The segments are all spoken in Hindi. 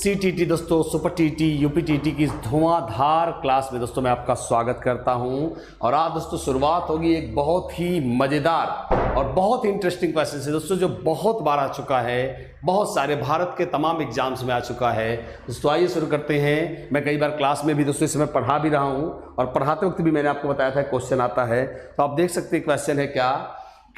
सीटीटी दोस्तों, सुपर टीटी, यूपी टीटी की इस धुआंधार क्लास में दोस्तों मैं आपका स्वागत करता हूं। और आज दोस्तों शुरुआत होगी एक बहुत ही मज़ेदार और बहुत ही इंटरेस्टिंग क्वेश्चन से दोस्तों, जो बहुत बार आ चुका है, बहुत सारे भारत के तमाम एग्जाम्स में आ चुका है। दोस्तों आइए शुरू करते हैं। मैं कई बार क्लास में भी दोस्तों इस समय पढ़ा भी रहा हूँ और पढ़ाते वक्त भी मैंने आपको बताया था क्वेश्चन आता है, तो आप देख सकते हैं क्वेश्चन है क्या,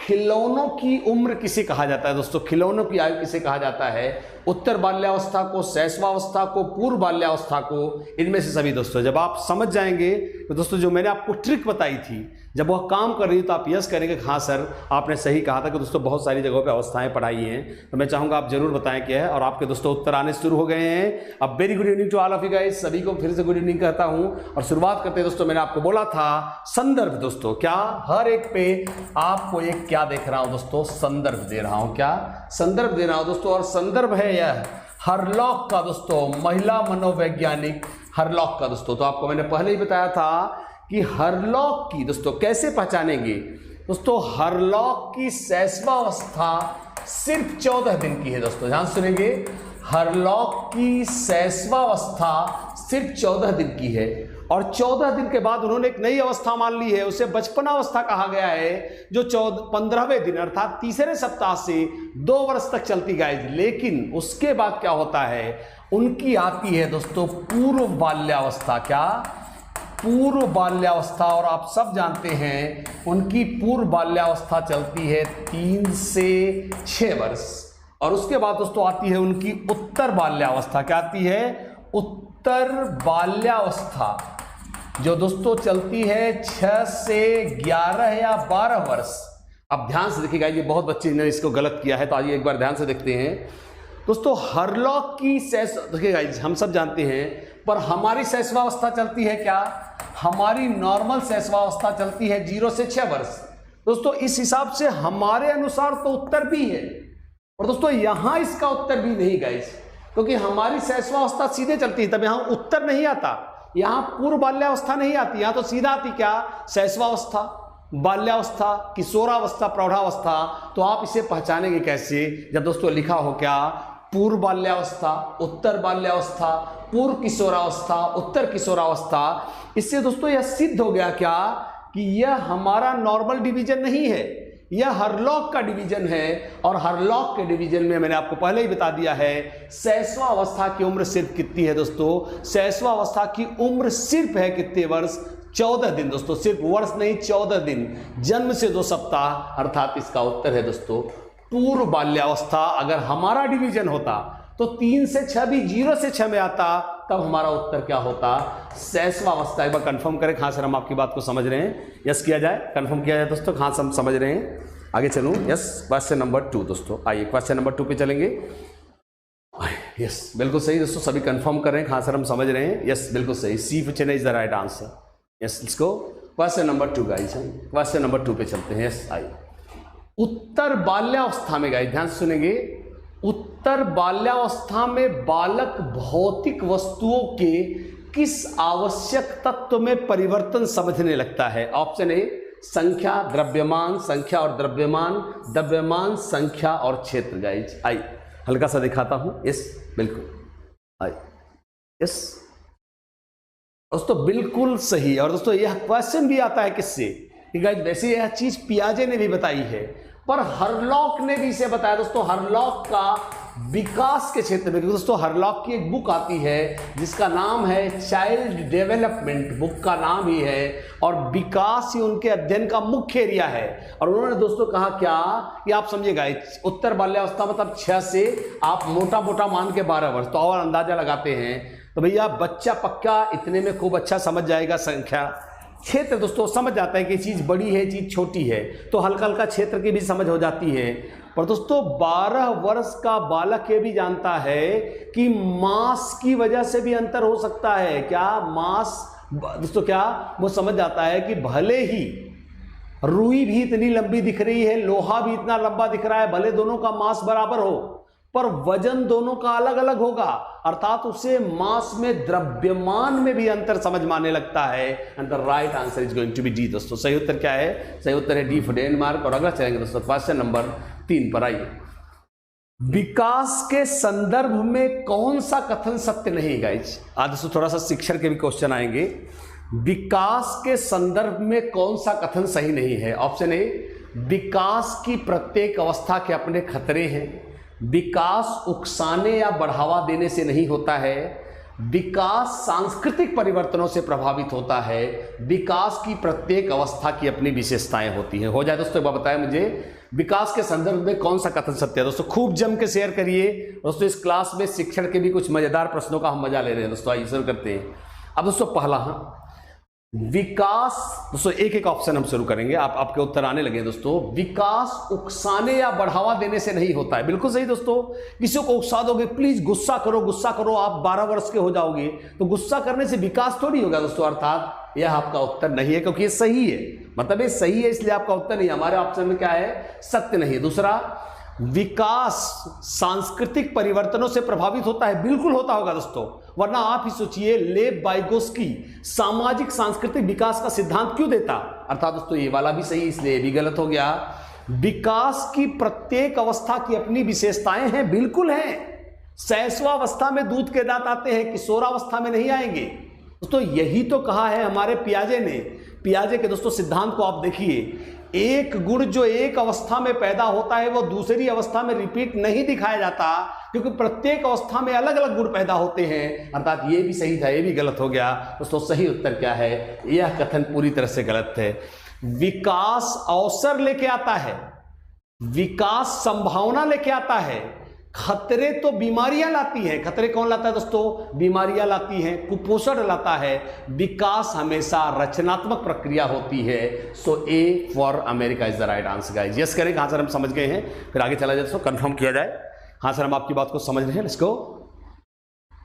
खिलौनों की उम्र किसे कहा जाता है। दोस्तों खिलौनों की आयु किसे कहा जाता है, उत्तर बाल्यावस्था को, शैशवावस्था को, पूर्व बाल्यावस्था को, इनमें से सभी। दोस्तों जब आप समझ जाएंगे तो दोस्तों जो मैंने आपको ट्रिक बताई थी, जब वह काम कर रही है तो आप यस करेंगे हाँ सर आपने सही कहा था कि दोस्तों बहुत सारी जगहों पे अवस्थाएं पढ़ाई हैं। तो मैं चाहूँगा आप जरूर बताएं क्या है। और आपके दोस्तों उत्तर आने शुरू हो गए हैं। अब very good evening to all of you guys, सभी को फिर से गुड इवनिंग कहता हूँ। और शुरुआत करते हैं दोस्तों, मैंने आपको बोला था संदर्भ। दोस्तों क्या हर एक पे आपको एक क्या देख रहा हूँ दोस्तों, संदर्भ दे रहा हूँ, क्या संदर्भ दे रहा हूँ दोस्तों। और संदर्भ है यह हरलॉक का दोस्तों, महिला मनोवैज्ञानिक हरलॉक का दोस्तों। तो आपको मैंने पहले ही बताया था कि हरलॉक की दोस्तों कैसे पहचानेंगे। दोस्तों हरलॉक की शैशवावस्था सिर्फ 14 दिन की है। दोस्तों ध्यान सुनेंगे, हरलॉक की शैशवावस्था सिर्फ 14 दिन की है। और 14 दिन के बाद उन्होंने एक नई अवस्था मान ली है, उसे बचपनावस्था कहा गया है, जो 15वें दिन अर्थात तीसरे सप्ताह से 2 वर्ष तक चलती गाइज। लेकिन उसके बाद क्या होता है, उनकी आती है दोस्तों पूर्व बाल्यावस्था। क्या, पूर्व बाल्यावस्था। और आप सब जानते हैं उनकी पूर्व बाल्यावस्था चलती है 3 से 6 वर्ष। और उसके बाद दोस्तों आती है उनकी उत्तर बाल्यावस्था। क्या आती है, उत्तर बाल्यावस्था, जो दोस्तों चलती है 6 से 11 या 12 वर्ष। अब ध्यान से देखिएगा, ये बहुत बच्चे ने इसको गलत किया है, तो आइए एक बार ध्यान से देखते हैं। दोस्तों हरलॉक की देखिएगा हम सब जानते हैं, पर हमारी शैशवावस्था चलती है क्या, हमारी नॉर्मल शैशवावस्था चलती है 0 से 6 वर्ष। दोस्तों इस हिसाब से हमारे अनुसार तो उत्तर भी है, और दोस्तों यहां इसका उत्तर भी नहीं गाइस, क्योंकि हमारी शैशवावस्था सीधे चलती है, तब यहां उत्तर नहीं आता, यहां पूर्व बाल्यावस्था नहीं आती, यहां तो सीधा आती क्या, शैशवावस्था, बाल्यावस्था, किशोरावस्था, प्रौढ़ावस्था। तो आप इसे पहचानेंगे कैसे, जब दोस्तों लिखा हो क्या, पूर्व बाल्यावस्था, उत्तर बाल्यावस्था, पूर्व किशोरावस्था, उत्तर किशोरावस्था। इससे दोस्तों यह सिद्ध हो गया क्या कि यह हमारा नॉर्मल डिवीजन नहीं है, यह हरलॉक का डिवीजन है। और हरलॉक के डिवीजन में मैंने आपको पहले ही बता दिया है, शैशवावस्था की उम्र सिर्फ कितनी है दोस्तों, शैशवावस्था की उम्र सिर्फ है कितने वर्ष, 14 दिन। दोस्तों सिर्फ वर्ष नहीं, 14 दिन, जन्म से 2 सप्ताह, अर्थात इसका उत्तर है दोस्तों पूर्व बाल्यावस्था। अगर हमारा डिवीजन होता तो 3 से 6 भी 0 से 6 में आता, तब हमारा उत्तर क्या होता, शैशवावस्था। एक बार कंफर्म करें हाँ सर हम आपकी बात को समझ रहे हैं, यस किया जाए, कंफर्म किया जाए दोस्तों, हाँ हम समझ रहे हैं। आगे चलूं, यस। क्वेश्चन नंबर 2 दोस्तों, आइए क्वेश्चन नंबर 2 पे चलेंगे। यस बिल्कुल सही दोस्तों, सभी कंफर्म करें हाँ सर हम समझ रहे हैं, यस बिल्कुल सही, C option is the right answer. Yes let's go question number 2 guys, question number 2 पे चलते हैं। यस आइए, उत्तर बाल्यावस्था में गाइस ध्यान सुनेंगे, उत्तर बाल्यावस्था में बालक भौतिक वस्तुओं के किस आवश्यक तत्व में परिवर्तन समझने लगता है। ऑप्शन ए संख्या, द्रव्यमान, संख्या और द्रव्यमान, द्रव्यमान, संख्या और क्षेत्र। गाइस आई हल्का सा दिखाता हूं, यस बिल्कुल आई, यस दोस्तों बिल्कुल सही। और दोस्तों यह क्वेश्चन भी आता है किससे, गाइस वैसे यह चीज पियाजे ने भी बताई है, पर हरलॉक ने भी इसे बताया। दोस्तों हरलॉक का विकास के क्षेत्र में, दोस्तों हरलॉक की एक बुक आती है जिसका नाम है चाइल्ड डेवलपमेंट, बुक का नाम ही है, और विकास ही उनके अध्ययन का मुख्य एरिया है। और उन्होंने दोस्तों कहा क्या कि आप समझिएगा, उत्तर बाल्यावस्था मतलब 6 से आप मोटा मोटा मान के 12 वर्ष, तो और अंदाजा लगाते हैं तो भैया बच्चा पक्का इतने में खूब अच्छा समझ जाएगा संख्या। क्षेत्र दोस्तों समझ जाता है कि चीज़ बड़ी है, चीज़ छोटी है, तो हल्का हल्का क्षेत्र की भी समझ हो जाती है। पर दोस्तों 12 वर्ष का बालक ये भी जानता है कि मास की वजह से भी अंतर हो सकता है। क्या मास दोस्तों, क्या वो समझ जाता है कि भले ही रुई भी इतनी लंबी दिख रही है, लोहा भी इतना लंबा दिख रहा है, भले दोनों का मास बराबर हो, पर वजन दोनों का अलग अलग होगा, अर्थात उसे मास में, द्रव्यमान में भी अंतर समझ में आने लगता है। And the right answer is going to be D. दोस्तों सही उत्तर क्या है, सही उत्तर है डी फॉर डेनमार्क। और अगला चलेंगे दोस्तों क्वेश्चन नंबर 3 पर। आइए विकास के संदर्भ में कौन सा कथन सत्य नहीं गाइज। आज दोस्तों थोड़ा सा शिक्षण के भी क्वेश्चन आएंगे। विकास के संदर्भ में कौन सा कथन सही नहीं है। ऑप्शन ए, विकास की प्रत्येक अवस्था के अपने खतरे हैं। विकास उकसाने या बढ़ावा देने से नहीं होता है। विकास सांस्कृतिक परिवर्तनों से प्रभावित होता है। विकास की प्रत्येक अवस्था की अपनी विशेषताएं होती हैं। हो जाए दोस्तों, एक बार बताएं मुझे, विकास के संदर्भ में कौन सा कथन सत्य है। दोस्तों खूब जम के शेयर करिए। दोस्तों इस क्लास में शिक्षण के भी कुछ मजेदार प्रश्नों का हम मजा ले रहे हैं। दोस्तों आइए शुरू करते हैं। अब दोस्तों पहला विकास, दोस्तों एक एक ऑप्शन हम शुरू करेंगे, आपके उत्तर आने लगे। दोस्तों विकास उकसाने या बढ़ावा देने से नहीं होता है। बिल्कुल सही दोस्तों। किसी को उकसा दोगे, प्लीज गुस्सा करो, आप 12 वर्ष के हो जाओगे, तो गुस्सा करने से विकास थोड़ी होगा दोस्तों। अर्थात यह आपका उत्तर नहीं है, क्योंकि ये सही है, मतलब ये सही है, इसलिए आपका उत्तर नहीं है। हमारे ऑप्शन में क्या है, सत्य नहीं है। दूसरा, विकास सांस्कृतिक परिवर्तनों से प्रभावित होता है। बिल्कुल होता होगा दोस्तों, वरना आप ही सोचिए, लेव वाइगोस्की सामाजिक सांस्कृतिक विकास का सिद्धांत क्यों देता। अर्थात दोस्तों ये वाला भी सही, इसलिए भी गलत हो गया। विकास की प्रत्येक अवस्था की अपनी विशेषताएं हैं। बिल्कुल है। शैशवावस्था में दूध के दांत आते हैं, किशोरावस्था में नहीं आएंगे। दोस्तों यही तो कहा है हमारे पियाजे ने। पियाजे के दोस्तों सिद्धांत को आप देखिए, एक गुण जो एक अवस्था में पैदा होता है वो दूसरी अवस्था में रिपीट नहीं दिखाया जाता, क्योंकि प्रत्येक अवस्था में अलग अलग गुण पैदा होते हैं। अर्थात ये भी सही था, ये भी गलत हो गया। दोस्तों सही उत्तर क्या है, यह कथन पूरी तरह से गलत है। विकास अवसर लेके आता है, विकास संभावना लेके आता है। खतरे तो बीमारियां लाती हैं। खतरे कौन लाता है दोस्तों, बीमारियां लाती हैं, कुपोषण लाता है। विकास हमेशा रचनात्मक प्रक्रिया होती है। So A for America is the right answer guys. Yes करें। हाँ सर हम समझ गए हैं, फिर आगे चला जाए दोस्तों, कंफर्म किया जाए। हाँ सर हम आपकी बात को समझ रहे हैं, लेट्स गो।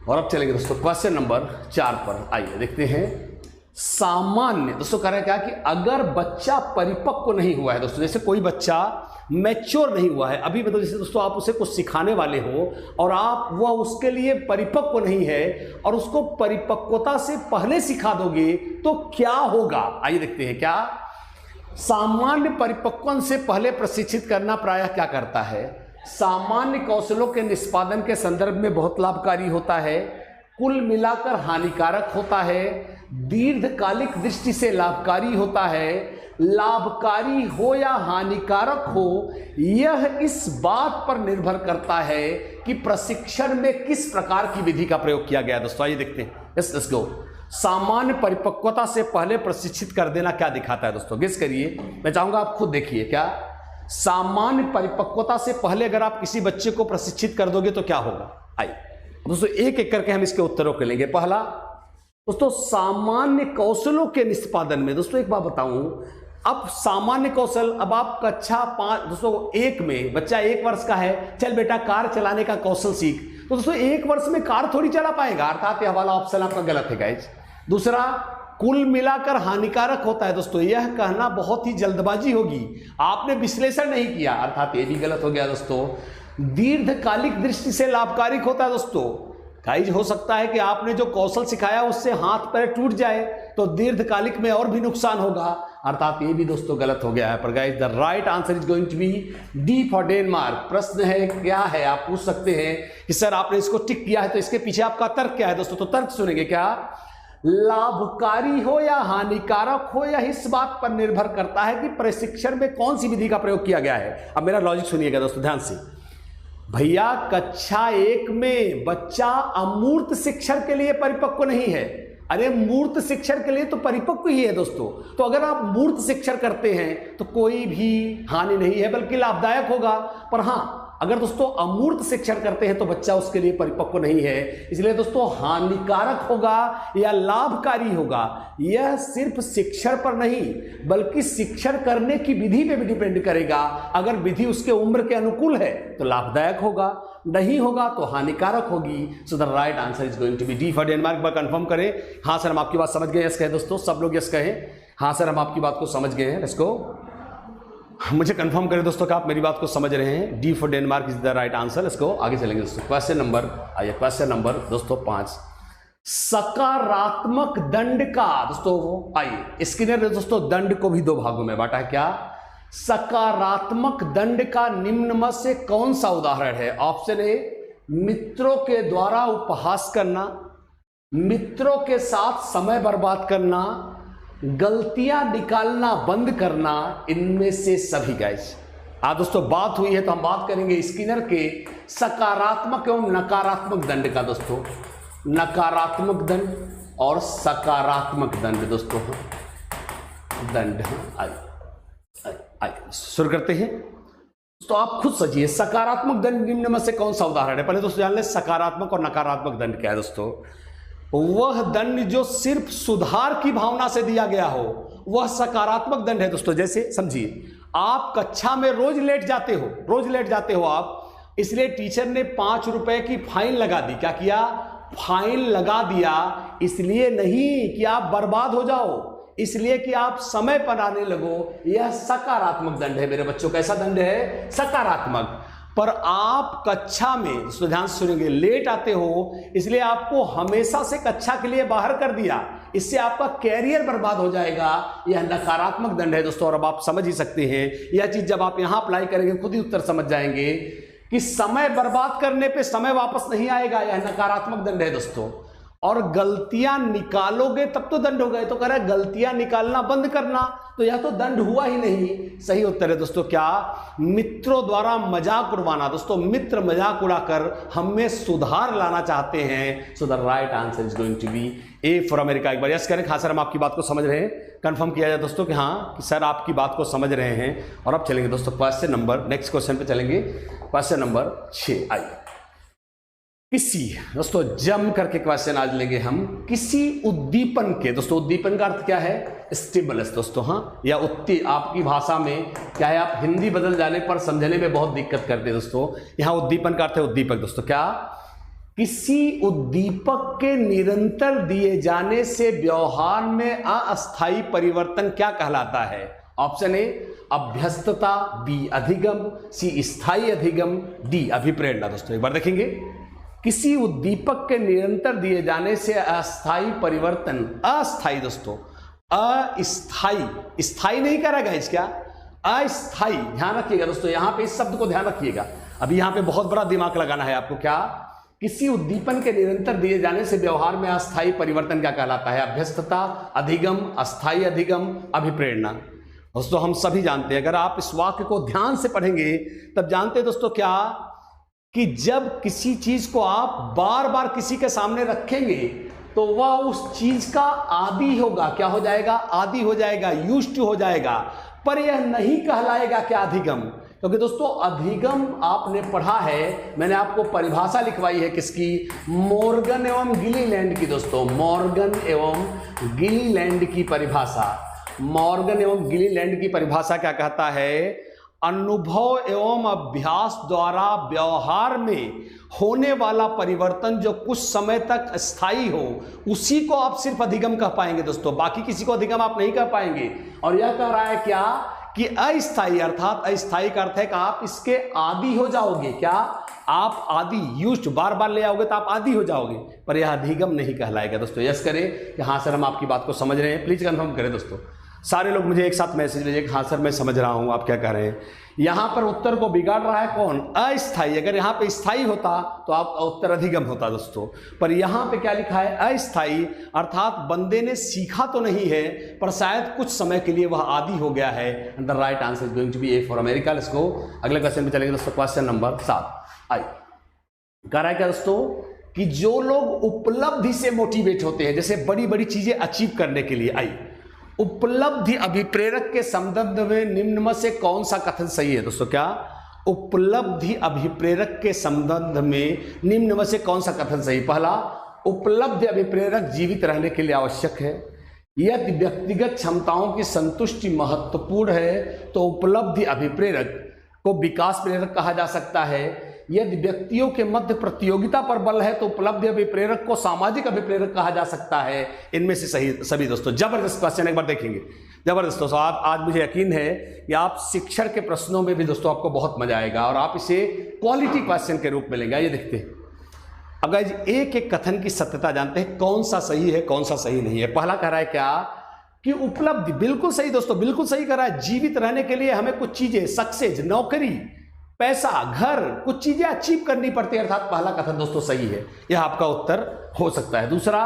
और अब चलेंगे दोस्तों क्वेश्चन नंबर 4 पर। आइए देखते हैं। सामान्य दोस्तों कह रहे हैं क्या कि अगर बच्चा परिपक्व नहीं हुआ है, दोस्तों जैसे कोई बच्चा मैच्योर नहीं हुआ है अभी, मतलब जैसे दोस्तों आप उसे कुछ सिखाने वाले हो और वह उसके लिए परिपक्व नहीं है और उसको परिपक्वता से पहले सिखा दोगे तो क्या होगा। आइए देखते हैं। क्या सामान्य परिपक्वन से पहले प्रशिक्षित करना प्रायः क्या करता है, सामान्य कौशलों के निष्पादन के संदर्भ में बहुत लाभकारी होता है, कुल मिलाकर हानिकारक होता है, दीर्घकालिक दृष्टि से लाभकारी होता है। लाभकारी हो या हानिकारक हो, यह इस बात पर निर्भर करता है कि प्रशिक्षण में किस प्रकार की विधि का प्रयोग किया गया। दोस्तों आइए देखते हैं। Let's go. सामान्य परिपक्वता से पहले प्रशिक्षित कर देना क्या दिखाता है दोस्तों, गेस करिए। मैं चाहूंगा आप खुद देखिए। क्या सामान्य परिपक्वता से पहले अगर आप किसी बच्चे को प्रशिक्षित कर दोगे तो क्या होगा। आइए दोस्तों एक एक करके हम इसके उत्तरों के लेंगे। पहला दोस्तों, सामान्य कौशलों के निष्पादन में। दोस्तों एक बात बताऊं, अब सामान्य कौशल, अब आप कक्षा 5 दोस्तों 1 में, बच्चा 1 वर्ष का है, चल बेटा कार चलाने का कौशल सीख, तो दोस्तों 1 वर्ष में कार थोड़ी चला पाएगा। अर्थात यह वाला ऑप्शन आपका गलत है गाइस। दूसरा, कुल मिलाकर हानिकारक होता है। दोस्तों यह कहना बहुत ही जल्दबाजी होगी, आपने विश्लेषण नहीं किया, अर्थात ये भी गलत हो गया। दोस्तों दीर्घकालिक दृष्टि से लाभकारी होता है। दोस्तों गाइज हो सकता है कि आपने जो कौशल सिखाया उससे हाथ पैर टूट जाए तो दीर्घकालिक में और भी नुकसान होगा, अर्थात ये भी दोस्तों गलत हो गया है। पर guys the right answer is going to be D for Denmark. प्रश्न है क्या है, आप पूछ सकते हैं कि सर आपने इसको टिक किया है तो इसके पीछे आपका तर्क क्या है। दोस्तों तो तर्क सुनेंगे। क्या लाभकारी हो या हानिकारक हो, यह इस बात पर निर्भर करता है कि प्रशिक्षण में कौन सी विधि का प्रयोग किया गया है। अब मेरा लॉजिक सुनिएगा दोस्तों ध्यान से। भैया कक्षा 1 में बच्चा अमूर्त शिक्षण के लिए परिपक्व नहीं है, अरे मूर्त शिक्षण के लिए तो परिपक्व ही है दोस्तों। तो अगर आप मूर्त शिक्षण करते हैं तो कोई भी हानि नहीं है बल्कि लाभदायक होगा। पर हाँ, अगर दोस्तों अमूर्त शिक्षण करते हैं तो बच्चा उसके लिए परिपक्व नहीं है, इसलिए दोस्तों हानिकारक होगा या लाभकारी होगा, यह सिर्फ शिक्षण पर नहीं बल्कि शिक्षण करने की विधि पे भी डिपेंड करेगा। अगर विधि उसके उम्र के अनुकूल है तो लाभदायक होगा, नहीं होगा तो हानिकारक होगी। So the right answer is going to be D for Denmark. पर कंफर्म करें। हाँ सर हम आपकी बात समझ गए, यस कहें दोस्तों, सब लोग यस कहें। हाँ सर हम आपकी बात को समझ गए हैं, इसको मुझे कंफर्म करें दोस्तों कि आप मेरी बात को समझ रहे हैं। D for Denmark is the right answer. इसको आगे चलेंगे दोस्तों। क्वेश्चन नंबर आइए, क्वेश्चन नंबर दोस्तों 5, सकारात्मक दंड का। दोस्तों आइए, स्किनर ने दोस्तों दंड को भी 2 भागों में बांटा है। क्या सकारात्मक दंड का निम्न में से कौन सा उदाहरण है? ऑप्शन ए, मित्रों के द्वारा उपहास करना, मित्रों के साथ समय बर्बाद करना, गलतियां निकालना बंद करना, इनमें से सभी। गाइस आज दोस्तों बात हुई है तो हम बात करेंगे स्किनर के सकारात्मक एवं नकारात्मक दंड का। दोस्तों नकारात्मक दंड और सकारात्मक दंड दोस्तों दंड। आइए शुरू करते हैं। तो आप खुद सोचिए सकारात्मक दंड निम्न में से कौन सा उदाहरण है? पहले दोस्तों जान ले सकारात्मक और नकारात्मक दंड क्या है। दोस्तों वह दंड जो सिर्फ सुधार की भावना से दिया गया हो वह सकारात्मक दंड है। दोस्तों जैसे समझिए, आप कक्षा में रोज लेट जाते हो आप, इसलिए टीचर ने 5 रुपए की फाइन लगा दी। क्या किया? फाइन लगा दिया। इसलिए नहीं कि आप बर्बाद हो जाओ, इसलिए कि आप समय पर आने लगो। यह सकारात्मक दंड है मेरे बच्चों। कैसा दंड है? सकारात्मक। पर आप कक्षा में दोस्तों ध्यान से सुनेंगे, लेट आते हो, इसलिए आपको हमेशा से कक्षा के लिए बाहर कर दिया। इससे आपका कैरियर बर्बाद हो जाएगा। यह नकारात्मक दंड है दोस्तों। और अब आप समझ ही सकते हैं यह चीज जब आप यहां अप्लाई करेंगे खुद ही उत्तर समझ जाएंगे कि समय बर्बाद करने पे समय वापस नहीं आएगा। यह नकारात्मक दंड है दोस्तों। और गलतियां निकालोगे तब तो दंड होगा। तो कह रहा है गलतियां निकालना बंद करना, तो यह तो दंड हुआ ही नहीं। सही उत्तर है दोस्तों क्या? मित्रों द्वारा मजाक उड़वाना। दोस्तों मित्र मजाक उड़ाकर हमें सुधार लाना चाहते हैं। So the right answer is going to be A for America. एक बार यस करें। हाँ सर हम आपकी बात को समझ रहे हैं। कंफर्म किया जाए दोस्तों कि हाँ कि सर आपकी बात को समझ रहे हैं। और अब चलेंगे दोस्तों क्वेश्चन नंबर, नेक्स्ट क्वेश्चन पे चलेंगे। Question number 6। आइए किसी दोस्तों जम करके क्वेश्चन आज लेंगे हम। किसी उद्दीपन के, दोस्तों उद्दीपन का अर्थ क्या है? स्टिमुलस दोस्तों। हाँ या आपकी भाषा में क्या है, आप हिंदी बदल जाने पर समझने में बहुत दिक्कत करते हैं दोस्तों। यहां उद्दीपन का अर्थ है उद्दीपक दोस्तों। क्या? किसी उद्दीपक के निरंतर दिए जाने से व्यवहार में अस्थायी परिवर्तन क्या कहलाता है? ऑप्शन ए अभ्यस्तता, बी अधिगम, सी स्थायी अधिगम, डी अभिप्रेरणा। दोस्तों एक बार देखेंगे, किसी उद्दीपक के निरंतर दिए जाने से अस्थायी परिवर्तन, अस्थायी दोस्तों, अस्थायी, स्थायी नहीं कह रहा है क्या? अस्थायी। ध्यान रखिएगा दोस्तों, यहां पे इस शब्द को ध्यान रखिएगा। अभी यहां पे बहुत बड़ा दिमाग लगाना है आपको। क्या? किसी उद्दीपन के निरंतर दिए जाने से व्यवहार में अस्थायी परिवर्तन क्या कहलाता है? अभ्यस्तता, अधिगम, अस्थायी अधिगम, अभिप्रेरणा। दोस्तों हम सभी जानते हैं, अगर आप इस वाक्य को ध्यान से पढ़ेंगे तब जानते हैं दोस्तों क्या, कि जब किसी चीज को आप बार बार किसी के सामने रखेंगे तो वह उस चीज का आदी होगा। क्या हो जाएगा? आदी हो जाएगा, यूज्ड टू हो जाएगा। पर यह नहीं कहलाएगा क्या अधिगम? क्योंकि दोस्तों अधिगम आपने पढ़ा है, मैंने आपको परिभाषा लिखवाई है किसकी? मॉर्गन एवं गिलीलैंड की। दोस्तों मॉर्गन एवं गिलीलैंड की परिभाषा, मॉर्गन एवं गिलीलैंड की परिभाषा क्या कहता है? अनुभव एवं अभ्यास द्वारा व्यवहार में होने वाला परिवर्तन जो कुछ समय तक स्थायी हो, उसी को आप सिर्फ अधिगम कह पाएंगे दोस्तों। बाकी किसी को अधिगम आप नहीं कह पाएंगे। और यह कह रहा है क्या, कि अस्थायी, अर्थात अस्थायी का अर्थ है कि आप इसके आदी हो जाओगे। क्या? आप आदि, यूज्ड, बार बार ले आओगे तो आप आदी हो जाओगे। पर यह अधिगम नहीं कहलाएगा दोस्तों। यस करें कि हाँ सर हम आपकी बात को समझ रहे हैं। प्लीज कंफर्म करें दोस्तों। सारे लोग मुझे एक साथ मैसेज भेजिए कि हाँ सर मैं समझ रहा हूं आप क्या कह रहे हैं। यहां पर उत्तर को बिगाड़ रहा है कौन? अस्थायी। अगर यहां पे स्थायी होता तो आपका उत्तर अधिगम होता दोस्तों। पर यहां पे क्या लिखा है? अस्थायी, अर्थात बंदे ने सीखा तो नहीं है पर शायद कुछ समय के लिए वह आदी हो गया है। The right answer is going to be A for America. Let's go अगले क्वेश्चन पे चलेंगे दोस्तों। Question number 7। आई कह रहा है क्या दोस्तों, कि जो लोग उपलब्धि से मोटिवेट होते हैं, जैसे बड़ी बड़ी चीजें अचीव करने के लिए, आई उपलब्धि अभिप्रेरक के संबंध में निम्न में से कौन सा कथन सही है? दोस्तों क्या? उपलब्धि अभिप्रेरक के संबंध में निम्न में से कौन सा कथन सही? पहला, उपलब्धि अभिप्रेरक जीवित रहने के लिए आवश्यक है। यदि व्यक्तिगत क्षमताओं की संतुष्टि महत्वपूर्ण है तो उपलब्धि अभिप्रेरक को विकास प्रेरक कहा जा सकता है। यदि व्यक्तियों के मध्य प्रतियोगिता पर बल है तो उपलब्धि अभिप्रेरक को सामाजिक अभिप्रेरक कहा जा सकता है। इनमें से सही सभी दोस्तों। जबरदस्त क्वेश्चन, एक बार देखेंगे। जबरदस्त दोस्तों, आज मुझे यकीन है कि आप शिक्षण के प्रश्नों में भी दोस्तों आपको बहुत मजा आएगा और आप इसे क्वालिटी क्वेश्चन के रूप में लेंगे। ये देखते हैं। अब गाइस एक एक कथन की सत्यता जानते हैं, कौन सा सही है कौन सा सही नहीं है। पहला कह रहा है क्या, कि उपलब्धि, बिल्कुल सही दोस्तों, बिल्कुल सही करा है। जीवित रहने के लिए हमें कुछ चीजें, सक्सेस, नौकरी, पैसा, घर, कुछ चीजें अचीव करनी पड़ती है, अर्थात पहला कथन दोस्तों सही है, यह आपका उत्तर हो सकता है। दूसरा,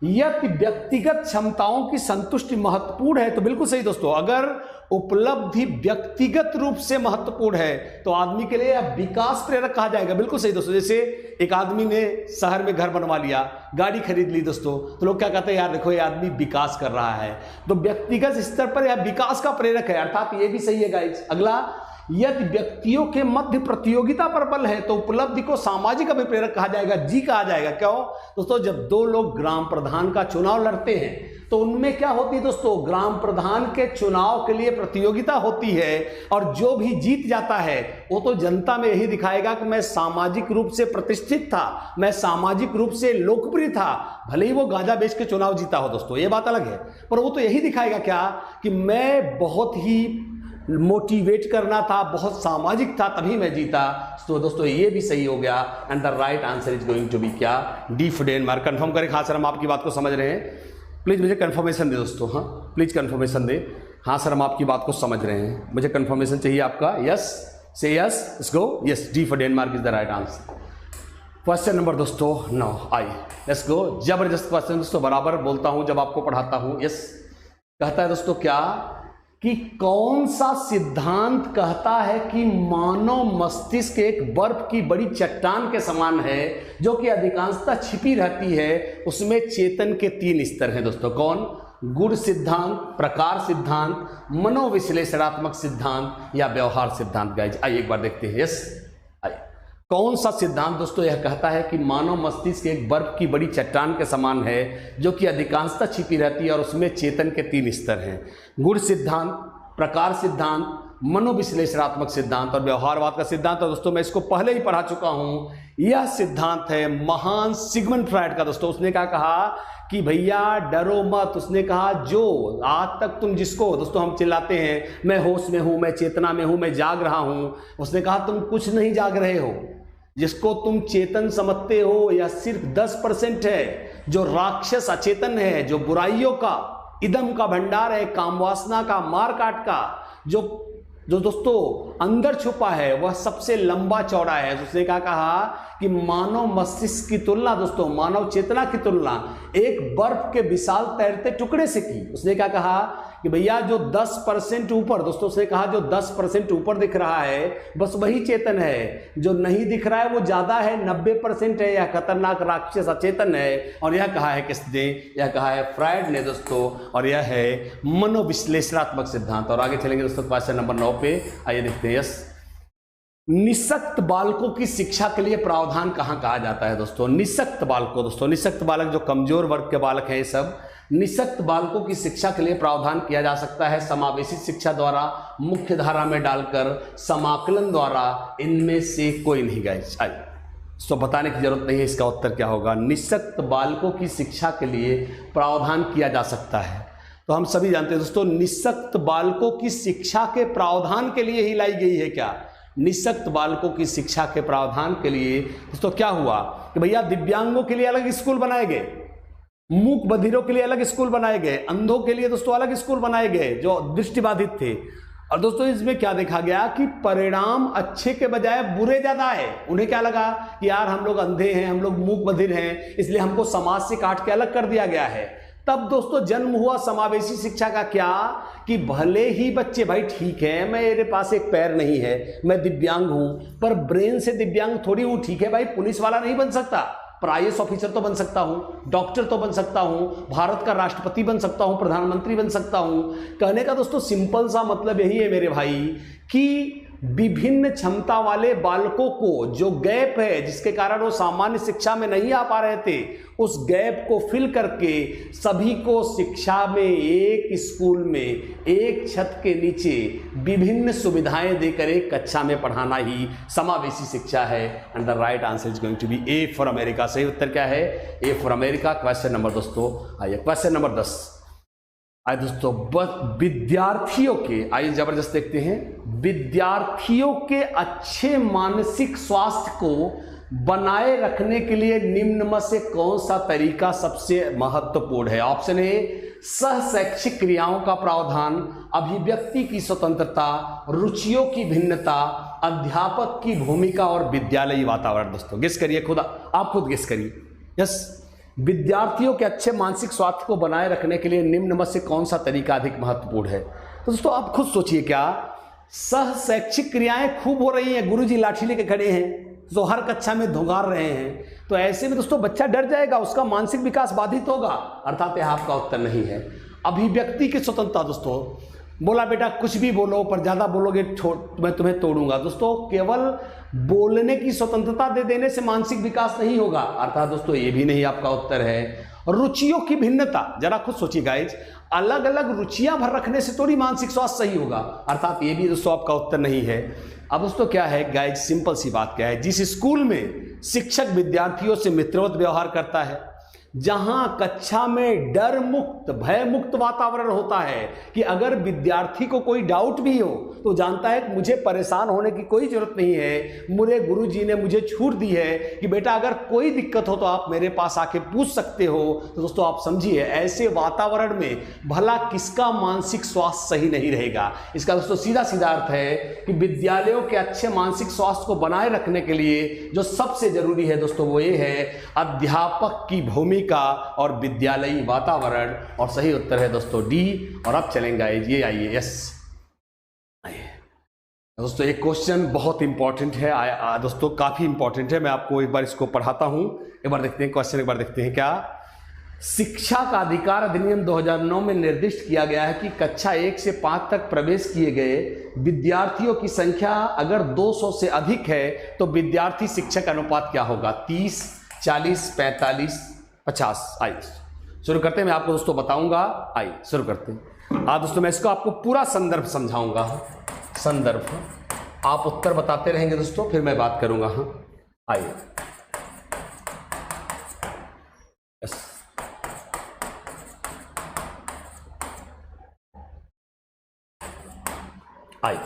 यदि व्यक्तिगत क्षमताओं की संतुष्टि महत्वपूर्ण है, तो बिल्कुल सही दोस्तों, अगर उपलब्धि व्यक्तिगत रूप से महत्वपूर्ण है तो आदमी के लिए विकास प्रेरक कहा जाएगा। बिल्कुल सही दोस्तों, जैसे एक आदमी ने शहर में घर बनवा लिया, गाड़ी खरीद ली दोस्तों, तो लोग क्या कहते हैं, यार देखो ये आदमी विकास कर रहा है, तो व्यक्तिगत स्तर पर यह विकास का प्रेरक है, अर्थात ये भी सही है गाइस। अगला, यदि व्यक्तियों के मध्य प्रतियोगिता पर बल है तो उपलब्धि को सामाजिक अभिप्रेरक कहा जाएगा, जी कहा जाएगा। क्यों दोस्तों, जब दो लोग ग्राम प्रधान का चुनाव लड़ते हैं तो उनमें क्या होती है दोस्तों, ग्राम प्रधान के चुनाव के लिए प्रतियोगिता होती है, और जो भी जीत जाता है वो तो जनता में यही दिखाएगा कि मैं सामाजिक रूप से प्रतिष्ठित था, मैं सामाजिक रूप से लोकप्रिय था, भले ही वो गांजा बेच के चुनाव जीता हो दोस्तों, ये बात अलग है, पर वो तो यही दिखाएगा क्या, कि मैं बहुत ही मोटिवेट करना था, बहुत सामाजिक था, तभी मैं जीता। तो दोस्तों ये भी सही हो गया, and the right answer is going to be क्या, डी फॉर डेनमार्क। कंफर्म करें, हाँ सर हम आपकी बात को समझ रहे हैं, प्लीज मुझे कंफर्मेशन दे दोस्तों, हाँ प्लीज कंफर्मेशन दे, हाँ सर हम आपकी बात को समझ रहे हैं, मुझे कंफर्मेशन चाहिए आपका, यस से yes, let's go, yes D for Denmark is the right answer. Question number दोस्तों 9 आई, लेट्स गो, जबरदस्त क्वेश्चन दोस्तों, बराबर बोलता हूं जब आपको पढ़ाता हूं। यस, कहता है दोस्तों क्या, कि कौन सा सिद्धांत कहता है कि मानव मस्तिष्क एक बर्फ की बड़ी चट्टान के समान है जो कि अधिकांशतः छिपी रहती है, उसमें चेतन के 3 स्तर हैं दोस्तों। कौन, गुण सिद्धांत, प्रकार सिद्धांत, मनोविश्लेषणात्मक सिद्धांत या व्यवहार सिद्धांत। गाइज आइए एक बार देखते हैं। यस, आइए, कौन सा सिद्धांत दोस्तों यह कहता है कि मानव मस्तिष्क एक बर्फ की बड़ी चट्टान के समान है जो कि अधिकांशतः छिपी रहती है और उसमें चेतन के 3 स्तर हैं, गुण सिद्धांत, प्रकार सिद्धांत, मनोविश्लेषणात्मक सिद्धांत और व्यवहारवाद का सिद्धांत। और दोस्तों मैं इसको पहले ही पढ़ा चुका हूं, यह सिद्धांत है महान सिगमंड फ्रायड का दोस्तों। उसने क्या कहा कि भैया डरो मत, उसने कहा जो आज तक तुम जिसको दोस्तों हम चिल्लाते हैं मैं होश में हूं, मैं चेतना में हूं, मैं जाग रहा हूं, उसने कहा तुम कुछ नहीं जाग रहे हो, जिसको तुम चेतन समझते हो यह सिर्फ 10% है, जो राक्षस अचेतन है, जो बुराइयों का इदम का भंडार है, कामवासना का, मारकाट का जो दोस्तों अंदर छुपा है वह सबसे लंबा चौड़ा है। उसने क्या कहा कि मानव मस्तिष्क की तुलना दोस्तों, मानव चेतना की तुलना एक बर्फ के विशाल तैरते टुकड़े से की। उसने क्या कहा कि भैया जो 10% ऊपर, दोस्तों उसने कहा जो 10% ऊपर दिख रहा है बस वही चेतन है, जो नहीं दिख रहा है वो ज्यादा है, 90% है, यह खतरनाक राक्षस अचेतन है। और यह कहा है किसने, यह कहा है फ्रायड ने दोस्तों, और यह है मनोविश्लेषणात्मक सिद्धांत। और आगे चलेंगे दोस्तों क्वेश्चन नंबर 9 पे, आइए देखते हैं। यस, निःशक्त बालकों की शिक्षा के लिए प्रावधान कहां कहा जाता है दोस्तों। निःशक्त बालकों, दोस्तों निःशक्त बालक जो कमजोर वर्ग के बालक हैं, ये सब निःशक्त बालकों की शिक्षा के लिए प्रावधान किया जा सकता है समावेशी शिक्षा द्वारा, मुख्य धारा में डालकर, समाकलन द्वारा, इनमें से कोई नहीं। गाइस आइए, तो बताने की जरूरत नहीं है इसका उत्तर क्या होगा। निःशक्त बालकों की शिक्षा के लिए प्रावधान किया जा सकता है, तो हम सभी जानते हैं दोस्तों निःशक्त बालकों की शिक्षा के प्रावधान के लिए ही लाई गई है। क्या निःशक्त बालकों की शिक्षा के प्रावधान के लिए दोस्तों क्या हुआ कि भैया दिव्यांगों के लिए अलग स्कूल बनाए गए, मूक बधिरों के लिए अलग स्कूल बनाए गए, अंधों के लिए दोस्तों अलग स्कूल बनाए गए जो दृष्टिबाधित थे। और दोस्तों इसमें क्या देखा गया कि परिणाम अच्छे के बजाय बुरे ज्यादा है। उन्हें क्या लगा कि यार हम लोग अंधे हैं, हम लोग मूक बधिर हैं, इसलिए हमको समाज से काट के अलग कर दिया गया है। तब दोस्तों जन्म हुआ समावेशी शिक्षा का क्या, कि भले ही बच्चे भाई ठीक है मेरे पास एक पैर नहीं है, मैं दिव्यांग हूं, पर ब्रेन से दिव्यांग थोड़ी हूं। ठीक है भाई, पुलिस वाला नहीं बन सकता, पर IAS ऑफिसर तो बन सकता हूं, डॉक्टर तो बन सकता हूं, भारत का राष्ट्रपति बन सकता हूं, प्रधानमंत्री बन सकता हूं। कहने का दोस्तों सिंपल सा मतलब यही है मेरे भाई कि विभिन्न क्षमता वाले बालकों को जो गैप है जिसके कारण वो सामान्य शिक्षा में नहीं आ पा रहे थे, उस गैप को फिल करके सभी को शिक्षा में एक स्कूल में एक छत के नीचे विभिन्न सुविधाएं देकर एक कक्षा में पढ़ाना ही समावेशी शिक्षा है। And the right answer is going to be A for America. सही उत्तर क्या है, A for America. Question number दोस्तों आइए, क्वेश्चन नंबर 10 आइए दोस्तों, विद्यार्थियों के, आइए जबरदस्त देखते हैं, विद्यार्थियों के अच्छे मानसिक स्वास्थ्य को बनाए रखने के लिए निम्न में से कौन सा तरीका सबसे महत्वपूर्ण है? ऑप्शन ए सहशैक्षिक क्रियाओं का प्रावधान, अभिव्यक्ति की स्वतंत्रता, रुचियों की भिन्नता, अध्यापक की भूमिका और विद्यालयी वातावरण। दोस्तों गेस करिए, खुद आप खुद गेस करिए। यस, विद्यार्थियों के अच्छे मानसिक स्वास्थ्य को बनाए रखने के लिए निम्न में से कौन सा तरीका अधिक महत्वपूर्ण है? तो दोस्तों आप खुद सोचिए, क्या सह शैक्षिक क्रियाएं खूब हो रही हैं, गुरुजी लाठी लेके खड़े हैं, जो हर कक्षा में धुंघार रहे हैं, तो ऐसे में दोस्तों बच्चा डर जाएगा, उसका मानसिक विकास बाधित होगा। अर्थात यह आपका उत्तर नहीं है। अभिव्यक्ति की स्वतंत्रता, दोस्तों बोला बेटा कुछ भी बोलो, पर ज्यादा बोलोगे मैं तुम्हें तोड़ूंगा। दोस्तों केवल बोलने की स्वतंत्रता दे देने से मानसिक विकास नहीं होगा, अर्थात दोस्तों ये भी नहीं आपका उत्तर है। रुचियों की भिन्नता, जरा खुद सोचिए गाइज, अलग अलग रुचियां भर रखने से थोड़ी मानसिक स्वास्थ्य सही होगा, अर्थात ये भी दोस्तों आपका उत्तर नहीं है। अब दोस्तों क्या है गाइज, सिंपल सी बात क्या है, जिस स्कूल में शिक्षक विद्यार्थियों से मित्रवत व्यवहार करता है, जहां कक्षा में डर मुक्त भय मुक्त वातावरण होता है कि अगर विद्यार्थी को कोई डाउट भी हो तो जानता है कि मुझे परेशान होने की कोई जरूरत नहीं है, मेरे गुरुजी ने मुझे छूट दी है कि बेटा अगर कोई दिक्कत हो तो आप मेरे पास आके पूछ सकते हो। तो दोस्तों आप समझिए, ऐसे वातावरण में भला किसका मानसिक स्वास्थ्य सही नहीं रहेगा? इसका दोस्तों सीधा सीधा अर्थ है कि विद्यालयों के अच्छे मानसिक स्वास्थ्य को बनाए रखने के लिए जो सबसे जरूरी है दोस्तों वो ये है अध्यापक की भूमिका और विद्यालयी वातावरण। और सही उत्तर है दोस्तों डी। और अब चलेंगे ये आइए, यस आइए दोस्तों, एक क्वेश्चन बहुत इंपॉर्टेंट है दोस्तों, काफी इंपॉर्टेंट है। मैं आपको एक बार इसको पढ़ाता हूं, एक बार देखते हैं क्वेश्चन, एक बार देखते हैं। क्या शिक्षा का अधिकार अधिनियम 2009 में निर्दिष्ट किया गया है कि कक्षा 1 से 5 तक प्रवेश किए गए विद्यार्थियों की संख्या अगर 200 से अधिक है तो विद्यार्थी शिक्षक अनुपात क्या होगा? 30, 40, 45, 50। आइए शुरू करते हैं, मैं आपको दोस्तों बताऊंगा। आइए शुरू करते हैं। दोस्तों मैं इसको आपको पूरा संदर्भ समझाऊंगा, संदर्भ आप उत्तर बताते रहेंगे दोस्तों, फिर मैं बात करूंगा। हाँ आइए, यस आइए,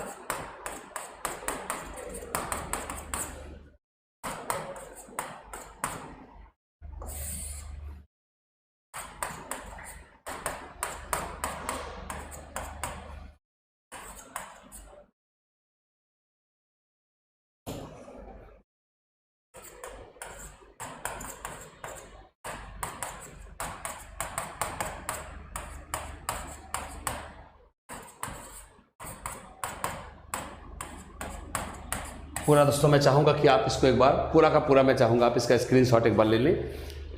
पूरा दोस्तों मैं चाहूंगा कि आप इसको एक बार पूरा का पूरा, मैं चाहूंगा आप इसका स्क्रीनशॉट एक बार ले लें।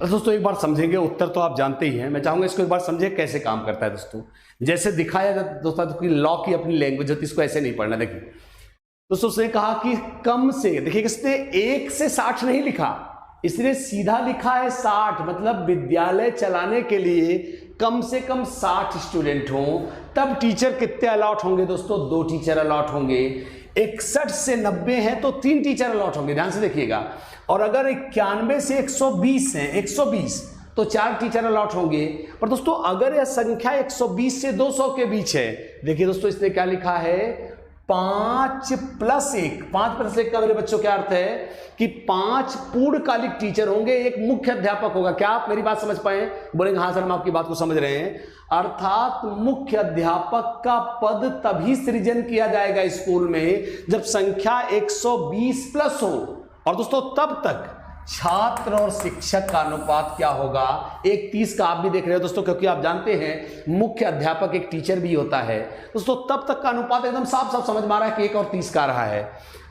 दोस्तों एक बार समझेंगे, उत्तर तो आप जानते ही हैं, मैं चाहूंगा इसको एक बार समझे कैसे काम करता है। दोस्तों जैसे दिखाया जाता दोस्तों कि लॉ की अपनी लैंग्वेज होती है, इसको ऐसे नहीं पढ़ना। देखिए दोस्तों उसने कहा कि कम से, देखिए किसने 1 से 60 नहीं लिखा, इसने सीधा लिखा है 60, मतलब विद्यालय चलाने के लिए कम से कम 60 स्टूडेंट हों। तब टीचर कितने अलॉट होंगे दोस्तों? 2 टीचर अलॉट होंगे। 61 से 90 है तो 3 टीचर अलॉट होंगे, ध्यान से देखिएगा। और अगर 91 से 120 है, 120 तो 4 टीचर अलॉट होंगे। पर दोस्तों अगर यह संख्या 120 से 200 के बीच है, देखिए दोस्तों इसने क्या लिखा है, 5 + 1। 5 + 1 का मेरे बच्चों क्या अर्थ है कि 5 पूर्णकालिक टीचर होंगे, एक मुख्य अध्यापक होगा। क्या आप मेरी बात समझ पाए? बोलेंगे हाँ सर हम आपकी बात को समझ रहे हैं। अर्थात मुख्य अध्यापक का पद तभी सृजन किया जाएगा स्कूल में जब संख्या 120+ हो। और दोस्तों तब तक छात्र और शिक्षक का अनुपात क्या होगा? 1:30 का आप भी देख रहे हो दोस्तों, क्योंकि आप जानते हैं मुख्य अध्यापक एक टीचर भी होता है। दोस्तों तब तक का अनुपात एकदम साफ साफ समझ में आ रहा है कि 1 और 30 का रहा है।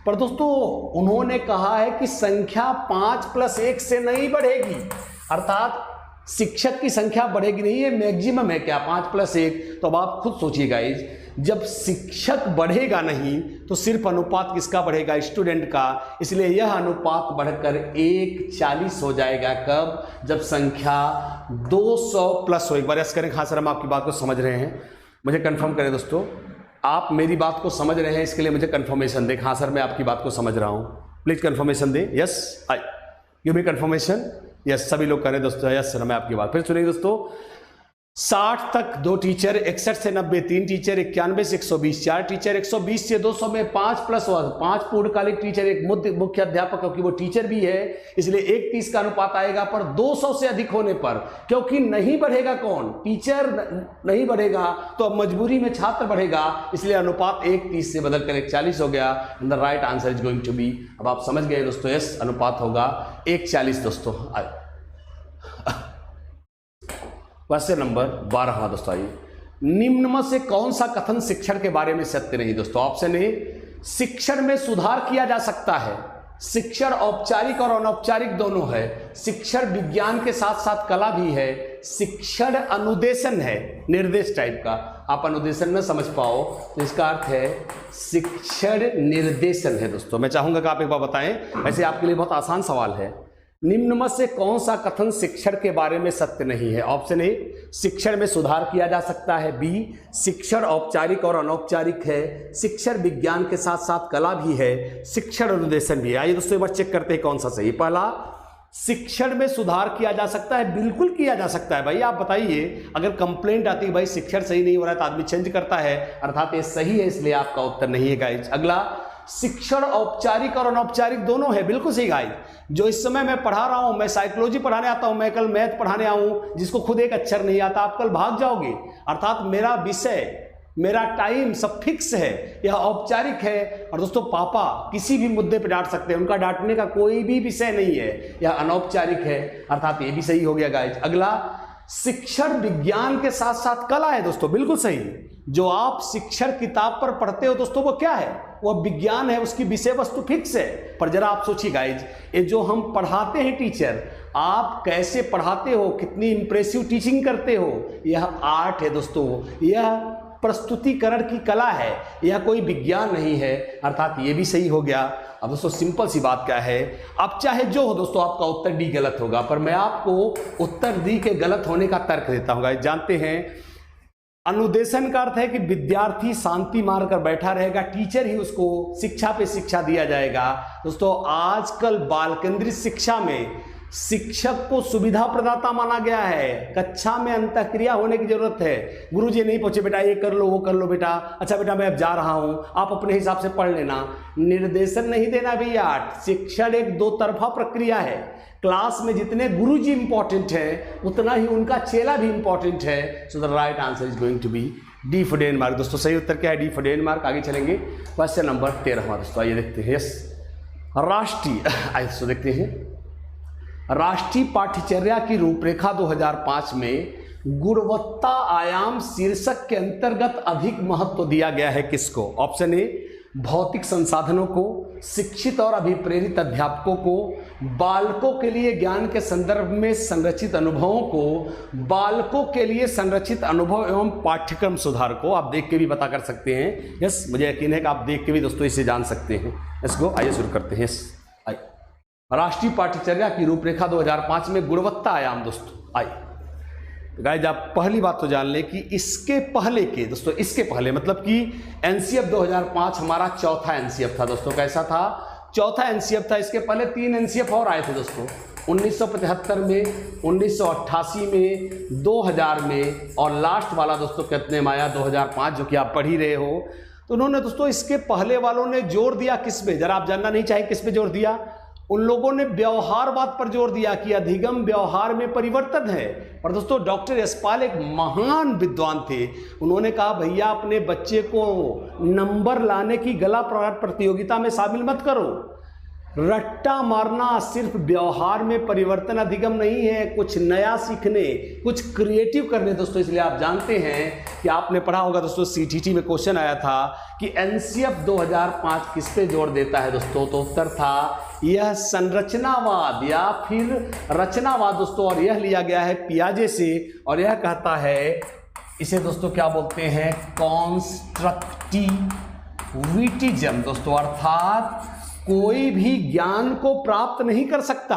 पर दोस्तों उन्होंने कहा है कि संख्या 5 + 1 से नहीं बढ़ेगी, अर्थात शिक्षक की संख्या बढ़ेगी नहीं, ये मैक्सिमम है क्या 5 + 1। तो अब आप खुद सोचिए गाइज, जब शिक्षक बढ़ेगा नहीं तो सिर्फ अनुपात किसका बढ़ेगा? स्टूडेंट का। इसलिए यह अनुपात बढ़कर 1:40 हो जाएगा। कब? जब संख्या 200+ हो। एक बार यस करें, हाँ सर हम आपकी बात को समझ रहे हैं, मुझे कंफर्म करें दोस्तों, आप मेरी बात को समझ रहे हैं, इसके लिए मुझे कंफर्मेशन दें। हाँ सर मैं आपकी बात को समझ रहा हूं, प्लीज कंफर्मेशन दें। यस आई यू भी कंफर्मेशन, यस सभी लोग करें दोस्तों, यस सर मैं आपकी बात। फिर सुनिए दोस्तों, 60 तक 2 टीचर, 61 से 90 3 टीचर, 91 से 120 4 टीचर, 120 से 200 में 5 प्लस 5 पूर्णकालिक टीचर, एक मुख्य अध्यापक, क्योंकि वो टीचर भी है इसलिए 1:30 का अनुपात आएगा। पर 200 से अधिक होने पर, क्योंकि नहीं बढ़ेगा कौन, टीचर नहीं बढ़ेगा तो अब मजबूरी में छात्र बढ़ेगा, इसलिए अनुपात 1:30 से बदलकर 1:40 हो गया। The right answer is going to be, अब आप समझ गए दोस्तों, यस अनुपात होगा 1:40 दोस्तों। क्वेश्चन नंबर 12 दोस्तों, आइए, निम्न में से कौन सा कथन शिक्षण के बारे में सत्य नहीं दोस्तों। ऑप्शन ए, शिक्षण में सुधार किया जा सकता है। शिक्षण औपचारिक और अनौपचारिक दोनों है। शिक्षण विज्ञान के साथ साथ कला भी है। शिक्षण अनुदेशन है, निर्देश टाइप का। आप अनुदेशन न समझ पाओ तो इसका अर्थ है शिक्षण निर्देशन है दोस्तों। मैं चाहूंगा कि आप एक बार बताएं, वैसे आपके लिए बहुत आसान सवाल है। निम्न में से कौन सा कथन शिक्षण के बारे में सत्य नहीं है। ऑप्शन ए, शिक्षण में सुधार किया जा सकता है। बी, शिक्षण औपचारिक और अनौपचारिक है। शिक्षण विज्ञान के साथ साथ कला भी है। शिक्षण अनुदेशन भी है। आइए दोस्तों एक बार चेक करते हैं कौन सा सही। पहला, शिक्षण में सुधार किया जा सकता है, बिल्कुल किया जा सकता है भाई। आप बताइए, अगर कंप्लेंट आती है भाई शिक्षण सही नहीं हो रहा है तो आदमी चेंज करता है, अर्थात ये सही है, इसलिए आपका उत्तर नहीं है गाइज। अगला, शिक्षण औपचारिक और अनौपचारिक दोनों है, बिल्कुल सही गाइज। जो इस समय मैं पढ़ा रहा हूं, मैं साइकोलॉजी पढ़ाने आता हूं, मैं कल मैथ पढ़ाने आऊं, जिसको खुद एक अक्षर नहीं आता, आप कल भाग जाओगे। अर्थात मेरा विषय, मेरा टाइम सब फिक्स है, यह औपचारिक है। और दोस्तों पापा किसी भी मुद्दे पे डांट सकते हैं, उनका डांटने का कोई भी विषय नहीं है, यह अनौपचारिक है, अर्थात ये भी सही हो गया गाइज। अगला, शिक्षण विज्ञान के साथ साथ कला है दोस्तों, बिल्कुल सही। जो आप शिक्षण किताब पर पढ़ते हो दोस्तों वो क्या है, वो विज्ञान है, उसकी विषय वस्तु फिक्स है। पर जरा आप सोचिए गाइज, ये जो हम पढ़ाते हैं टीचर, आप कैसे पढ़ाते हो, कितनी इंप्रेसिव टीचिंग करते हो, यह आर्ट है दोस्तों, यह प्रस्तुतिकरण की कला है, यह कोई विज्ञान नहीं है, अर्थात ये भी सही हो गया। अब दोस्तों सिंपल सी बात क्या है, अब चाहे जो हो दोस्तों आपका उत्तर डी गलत होगा, पर मैं आपको उत्तर डी के गलत होने का तर्क देता हूँ। जानते हैं अनुदेशन का अर्थ है कि विद्यार्थी शांति मारकर बैठा रहेगा, टीचर ही उसको शिक्षा पे शिक्षा दिया जाएगा। दोस्तों आजकल बाल केंद्रित शिक्षा में शिक्षक को सुविधा प्रदाता माना गया है। कक्षा में अंतःक्रिया होने की जरूरत है। गुरुजी नहीं पूछे बेटा ये कर लो वो कर लो बेटा, अच्छा बेटा मैं अब जा रहा हूं, आप अपने हिसाब से पढ़ लेना, निर्देशन नहीं देना भैया। शिक्षण एक दो तरफा प्रक्रिया है। क्लास में जितने गुरुजी इंपॉर्टेंट है उतना ही उनका चेला भी इंपॉर्टेंट है। So the right answer is going to be D for Denmark. दोस्तों सही उत्तर क्या है, डी फॉर डेनमार्क। आगे चलेंगे क्वेश्चन नंबर 13 दोस्तों, आइए देखते हैं। यस, राष्ट्रीय, आइए दोस्तों देखते हैं, राष्ट्रीय पाठ्यचर्या की रूपरेखा 2005 में गुणवत्ता आयाम शीर्षक के अंतर्गत अधिक महत्व दिया गया है किसको। ऑप्शन ए, भौतिक संसाधनों को, शिक्षित और अभिप्रेरित अध्यापकों को, बालकों के लिए ज्ञान के संदर्भ में संरचित अनुभवों को, बालकों के लिए संरचित अनुभव एवं पाठ्यक्रम सुधार को। आप देख के भी पता कर सकते हैं। यस, मुझे यकीन है कि आप देख के भी दोस्तों इसे जान सकते हैं। इसको आइए शुरू करते हैं। यस, आइए, राष्ट्रीय पाठ्यचर्या की रूपरेखा 2005 में गुणवत्ता आयाम दोस्तों। आइए गाइस, आप पहली बात तो जान लें कि इसके पहले के दोस्तों, इसके पहले मतलब कि एनसीएफ 2005 हमारा चौथा एनसीएफ था दोस्तों। कैसा था, चौथा एनसीएफ था। इसके पहले 3 एनसीएफ और आए थे दोस्तों, 1975 में, 1988 में, 2000 में, और लास्ट वाला दोस्तों कितने में आया, 2005, जो कि आप पढ़ ही रहे हो। तो उन्होंने दोस्तों इसके पहले वालों ने जोर दिया किस पे, जरा आप जानना नहीं चाहे किस पे जोर दिया। उन लोगों ने व्यवहारवाद पर जोर दिया कि अधिगम व्यवहार में परिवर्तन है। और दोस्तों डॉक्टर यशपाल एक महान विद्वान थे। उन्होंने कहा भैया अपने बच्चे को नंबर लाने की गला प्रतियोगिता में शामिल मत करो। रट्टा मारना सिर्फ व्यवहार में परिवर्तन अधिगम नहीं है, कुछ नया सीखने, कुछ क्रिएटिव करने दोस्तों। इसलिए आप जानते हैं कि आपने पढ़ा होगा दोस्तों, सीटीटी में क्वेश्चन आया था कि एनसीएफ 2005 किस पे जोर देता है दोस्तों। तो उत्तर था यह संरचनावाद या फिर रचनावाद दोस्तों, और यह लिया गया है पियाजे से। और यह कहता है, इसे दोस्तों क्या बोलते हैं, कॉन्स्ट्रक्टिविटिज्म दोस्तों। अर्थात कोई भी ज्ञान को प्राप्त नहीं कर सकता,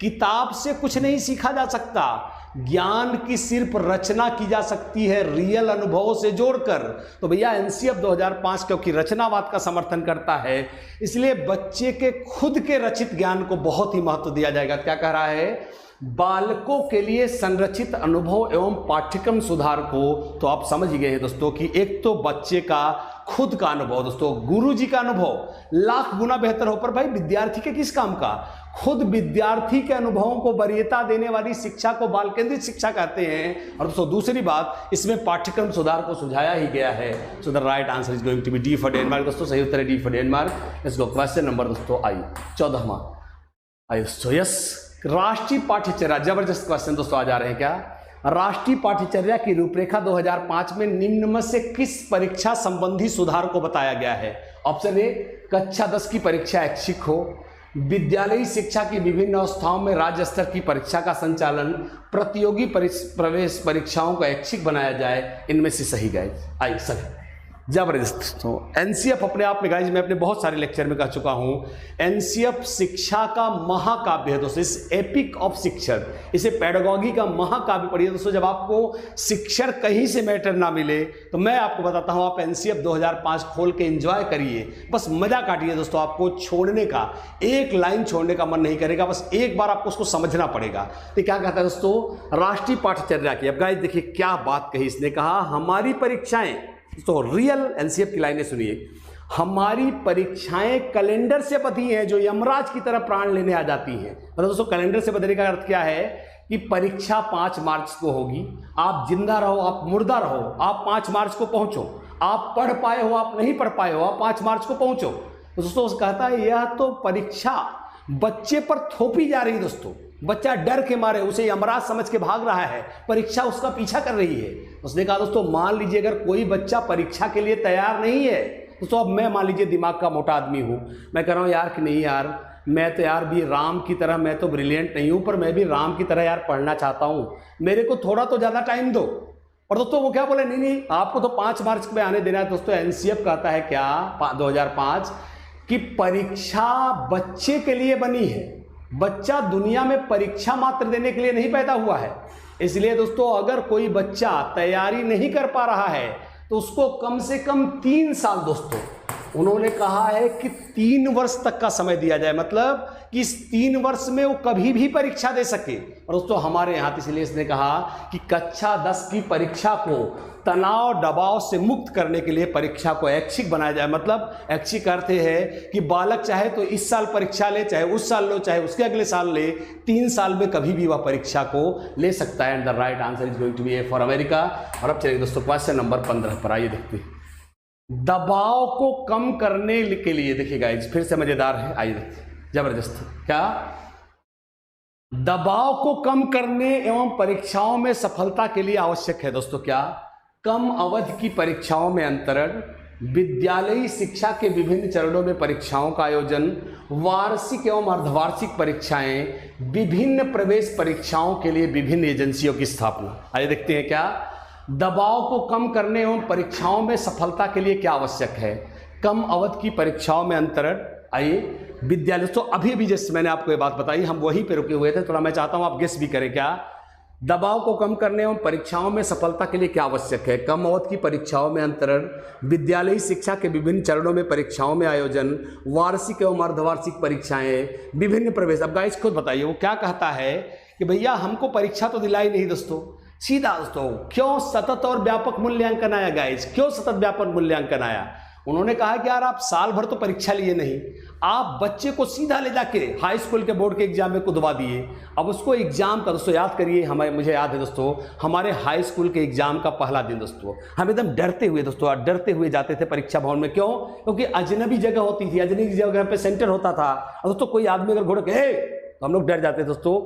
किताब से कुछ नहीं सीखा जा सकता, ज्ञान की सिर्फ रचना की जा सकती है रियल अनुभवों से जोड़कर। तो भैया एनसीएफ 2005 क्योंकि रचनावाद का समर्थन करता है, इसलिए बच्चे के खुद के रचित ज्ञान को बहुत ही महत्व दिया जाएगा। क्या कह रहा है, बालकों के लिए संरचित अनुभव एवं पाठ्यक्रम सुधार को तो आप समझ ही गए हैं दोस्तों कि एक तो बच्चे का खुद का अनुभव, दोस्तों गुरुजी का अनुभव लाख गुना बेहतर हो, पर भाई विद्यार्थी के किस काम का? खुद विद्यार्थी के अनुभवों को वरीयता देने वाली शिक्षा को बाल केंद्रित शिक्षा कहते हैं। और दोस्तों दूसरी बात, इसमें पाठ्यक्रम सुधार को सुझाया ही गया है। So the right answer is going to be D for Denmark. दोस्तों सही उत्तर है D for Denmark. Let's go question number दोस्तों 14वां आई दोस्तों यस, राष्ट्रीय पाठ्यचर्या, जबरदस्त क्वेश्चन दोस्तों आ जा रहे हैं क्या? राष्ट्रीय पाठ्यचर्या की रूपरेखा 2005 में निम्न में से किस परीक्षा संबंधी सुधार को बताया गया है? ऑप्शन ए, कक्षा 10 की परीक्षा ऐच्छिक हो, विद्यालयी शिक्षा की विभिन्न अवस्थाओं में राज्य स्तर की परीक्षा का संचालन, प्रतियोगी प्रवेश परीक्षाओं को ऐच्छिक बनाया जाए। इनमें से सही गाइज आई सही, जबरदस्त। तो एनसीएफ अपने आप में गाइज मैं अपने बहुत सारे लेक्चर में कह चुका हूं, एनसीएफ शिक्षा का महाकाव्य है दोस्तों, इस एपिक ऑफ शिक्षण, इसे पेडागॉजी का महाकाव्य पढ़िए दोस्तों। जब आपको शिक्षण कहीं से मैटर ना मिले तो मैं आपको बताता हूं, आप एनसीएफ 2005 खोल के एंजॉय करिए, बस मजा काटिए दोस्तों। आपको छोड़ने का, एक लाइन छोड़ने का मन नहीं करेगा, बस एक बार आपको उसको समझना पड़ेगा। तो क्या कहता है दोस्तों, राष्ट्रीय पाठ्यचर्या की। अब गाइज देखिए क्या बात कही इसने, कहा हमारी परीक्षाएं, तो रियल एनसीएफ की लाइनें सुनिए, हमारी परीक्षाएं कैलेंडर से बंधी हैं जो यमराज की तरह प्राण लेने आ जाती हैं। मतलब दोस्तों कैलेंडर से बंधने का अर्थ क्या है कि परीक्षा 5 मार्च को होगी, आप जिंदा रहो आप मुर्दा रहो, आप 5 मार्च को पहुंचो, आप पढ़ पाए हो आप नहीं पढ़ पाए हो, आप 5 मार्च को पहुंचो। तो दोस्तों कहता है यह तो परीक्षा बच्चे पर थोपी जा रही दोस्तों, बच्चा डर के मारे उसे यमराज समझ के भाग रहा है, परीक्षा उसका पीछा कर रही है। उसने कहा दोस्तों मान लीजिए अगर कोई बच्चा परीक्षा के लिए तैयार नहीं है दोस्तों, अब मैं मान लीजिए दिमाग का मोटा आदमी हूं, मैं कह रहा हूं यार कि नहीं यार मैं तो यार भी राम की तरह, मैं तो ब्रिलियंट नहीं हूं पर मैं भी राम की तरह यार पढ़ना चाहता हूं, मेरे को थोड़ा तो ज्यादा टाइम दो। और दोस्तों वो क्या बोले, नहीं नहीं आपको तो 5 मार्च में आने देना है। दोस्तों एनसीएफ कहता है क्या 2005 कि परीक्षा बच्चे के लिए बनी है, बच्चा दुनिया में परीक्षा मात्र देने के लिए नहीं पैदा हुआ है। इसलिए दोस्तों अगर कोई बच्चा तैयारी नहीं कर पा रहा है तो उसको कम से कम 3 साल दोस्तों उन्होंने कहा है कि 3 वर्ष तक का समय दिया जाए, मतलब कि इस 3 वर्ष में वो कभी भी परीक्षा दे सके। और दोस्तों हमारे यहाँ इसलिए इसने कहा कि कक्षा 10 की परीक्षा को तनाव दबाव से मुक्त करने के लिए परीक्षा को ऐच्छिक बनाया जाए। मतलब ऐच्छिक अर्थ है कि बालक चाहे तो इस साल परीक्षा ले, चाहे उस साल लो, चाहे उसके अगले साल ले, 3 साल में कभी भी वह परीक्षा को ले सकता है। And the right answer is going to be A for America. और अब चलिए दोस्तों क्वेश्चन नंबर 15 पर आइए देखते हैं। दबाव को कम करने के लिए, देखिए गाइस फिर से मजेदार है, आइए देखते हैं, जबरदस्त। क्या दबाव को कम करने एवं परीक्षाओं में सफलता के लिए आवश्यक है दोस्तों? क्या कम अवधि की परीक्षाओं में अंतरण, विद्यालयी शिक्षा के विभिन्न चरणों में परीक्षाओं का आयोजन, वार्षिक एवं अर्धवार्षिक परीक्षाएं, विभिन्न प्रवेश परीक्षाओं के लिए विभिन्न एजेंसियों की स्थापना। आइए देखते हैं क्या दबाव को कम करने एवं परीक्षाओं में सफलता के लिए क्या आवश्यक है। कम अवधि की परीक्षाओं में अंतरण, आइए विद्यालय, तो अभी जैसे मैंने आपको ये बात बताई हम वहीं पे रुके हुए थे, थोड़ा मैं चाहता हूं आप गेस भी करें। क्या दबाव को कम करने एवं परीक्षाओं में सफलता के लिए क्या आवश्यक है? कम अवधि की परीक्षाओं में अंतरण, विद्यालयी शिक्षा के विभिन्न चरणों में परीक्षाओं में आयोजन, वार्षिक एवं अर्धवार्षिक परीक्षाएं, विभिन्न प्रवेश। अब गाइस खुद बताइए वो क्या कहता है कि भैया हमको परीक्षा तो दिलाई नहीं दोस्तों, सीधा दोस्तों क्यों सतत और व्यापक मूल्यांकन आया गाइस, क्यों सतत व्यापक मूल्यांकन आया? उन्होंने कहा कि यार आप साल भर तो परीक्षा लिए नहीं, आप बच्चे को सीधा ले जाके हाई स्कूल के बोर्ड के एग्जाम में कुदवा दिए। अब उसको एग्जाम का दोस्तों याद करिए, हमें मुझे याद है दोस्तों हमारे हाई स्कूल के एग्जाम का पहला दिन दोस्तों हम एकदम डरते हुए जाते थे परीक्षा भवन में। क्यों? क्योंकि अजनबी जगह होती थी, अजनबी जगह पे सेंटर होता था और दोस्तों कोई आदमी अगर घुड़ के तो हम लोग डर जाते दोस्तों।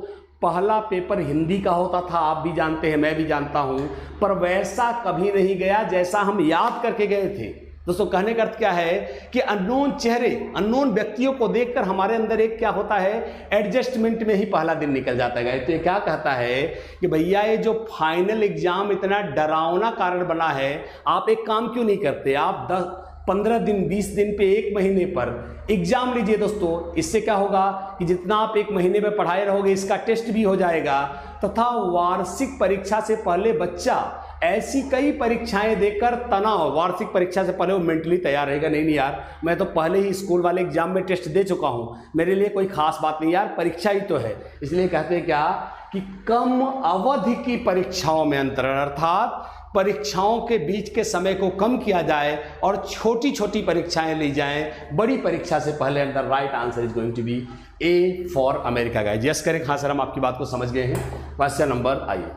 पहला पेपर हिंदी का होता था, आप भी जानते हैं मैं भी जानता हूं, पर वैसा कभी नहीं गया जैसा हम याद करके गए थे। दोस्तों कहने का अर्थ क्या है कि अननोन चेहरे, अननोन व्यक्तियों को देखकर हमारे अंदर एक क्या होता है, एडजस्टमेंट में ही पहला दिन निकल जाता है। तो ये क्या कहता है कि भैया ये जो फाइनल एग्जाम इतना डरावना कारण बना है, आप एक काम क्यों नहीं करते, आप 15 दिन 20 दिन पे 1 महीने पर एग्जाम लीजिए दोस्तों। इससे क्या होगा कि जितना आप 1 महीने में पढ़ाए रहोगे इसका टेस्ट भी हो जाएगा, तथा वार्षिक परीक्षा से पहले बच्चा ऐसी कई परीक्षाएं देकर तनाव, वार्षिक परीक्षा से पहले वो मेंटली तैयार रहेगा। नहीं यार मैं तो पहले ही स्कूल वाले एग्जाम में टेस्ट दे चुका हूं, मेरे लिए कोई खास बात नहीं यार, परीक्षा ही तो है। इसलिए कहते हैं क्या कि कम अवधि की परीक्षाओं में अंतरण, अर्थात परीक्षाओं के बीच के समय को कम किया जाए और छोटी छोटी परीक्षाएं ली जाएं बड़ी परीक्षा से पहले। The right answer is going to be A for America guys. Yes करें। हाँ सर, हम आपकी बात को समझ गए हैं। क्वेश्चन नंबर, आइए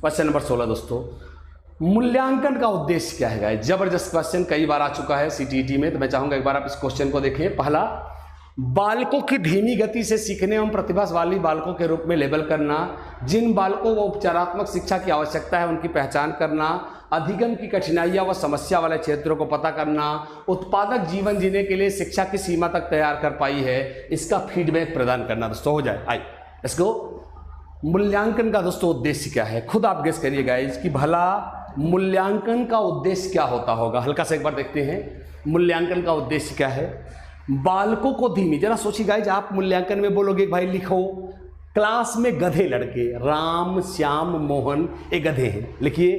क्वेश्चन नंबर 16 दोस्तों, मूल्यांकन का उद्देश्य क्या है गाइस। जबरदस्त क्वेश्चन, कई बार आ चुका है सीटीईटी में, तो मैं चाहूंगा एक बार आप इस क्वेश्चन को देखें। पहला, बालकों की धीमी गति से सीखने एवं प्रतिभाशाली बालकों के रूप में लेबल करना, जिन बालकों को उपचारात्मक शिक्षा की आवश्यकता है उनकी पहचान करना, अधिगम की कठिनाइयां व समस्या वाले क्षेत्रों को पता करना, उत्पादक जीवन जीने के लिए शिक्षा की सीमा तक तैयार कर पाई है, इसका फीडबैक प्रदान करना। दोस्तों हो जाए, आइए लेट्स गो। मूल्यांकन का दोस्तों उद्देश्य क्या है, खुद आप गेस करिए गाइस कि भला मूल्यांकन का उद्देश्य क्या होता होगा। हल्का सा एक बार देखते हैं, मूल्यांकन का उद्देश्य क्या है। बालकों को धीमी, जरा सोचिए गाइस, आप मूल्यांकन में बोलोगे भाई लिखो क्लास में गधे लड़के राम श्याम मोहन ये गधे हैं, लिखिए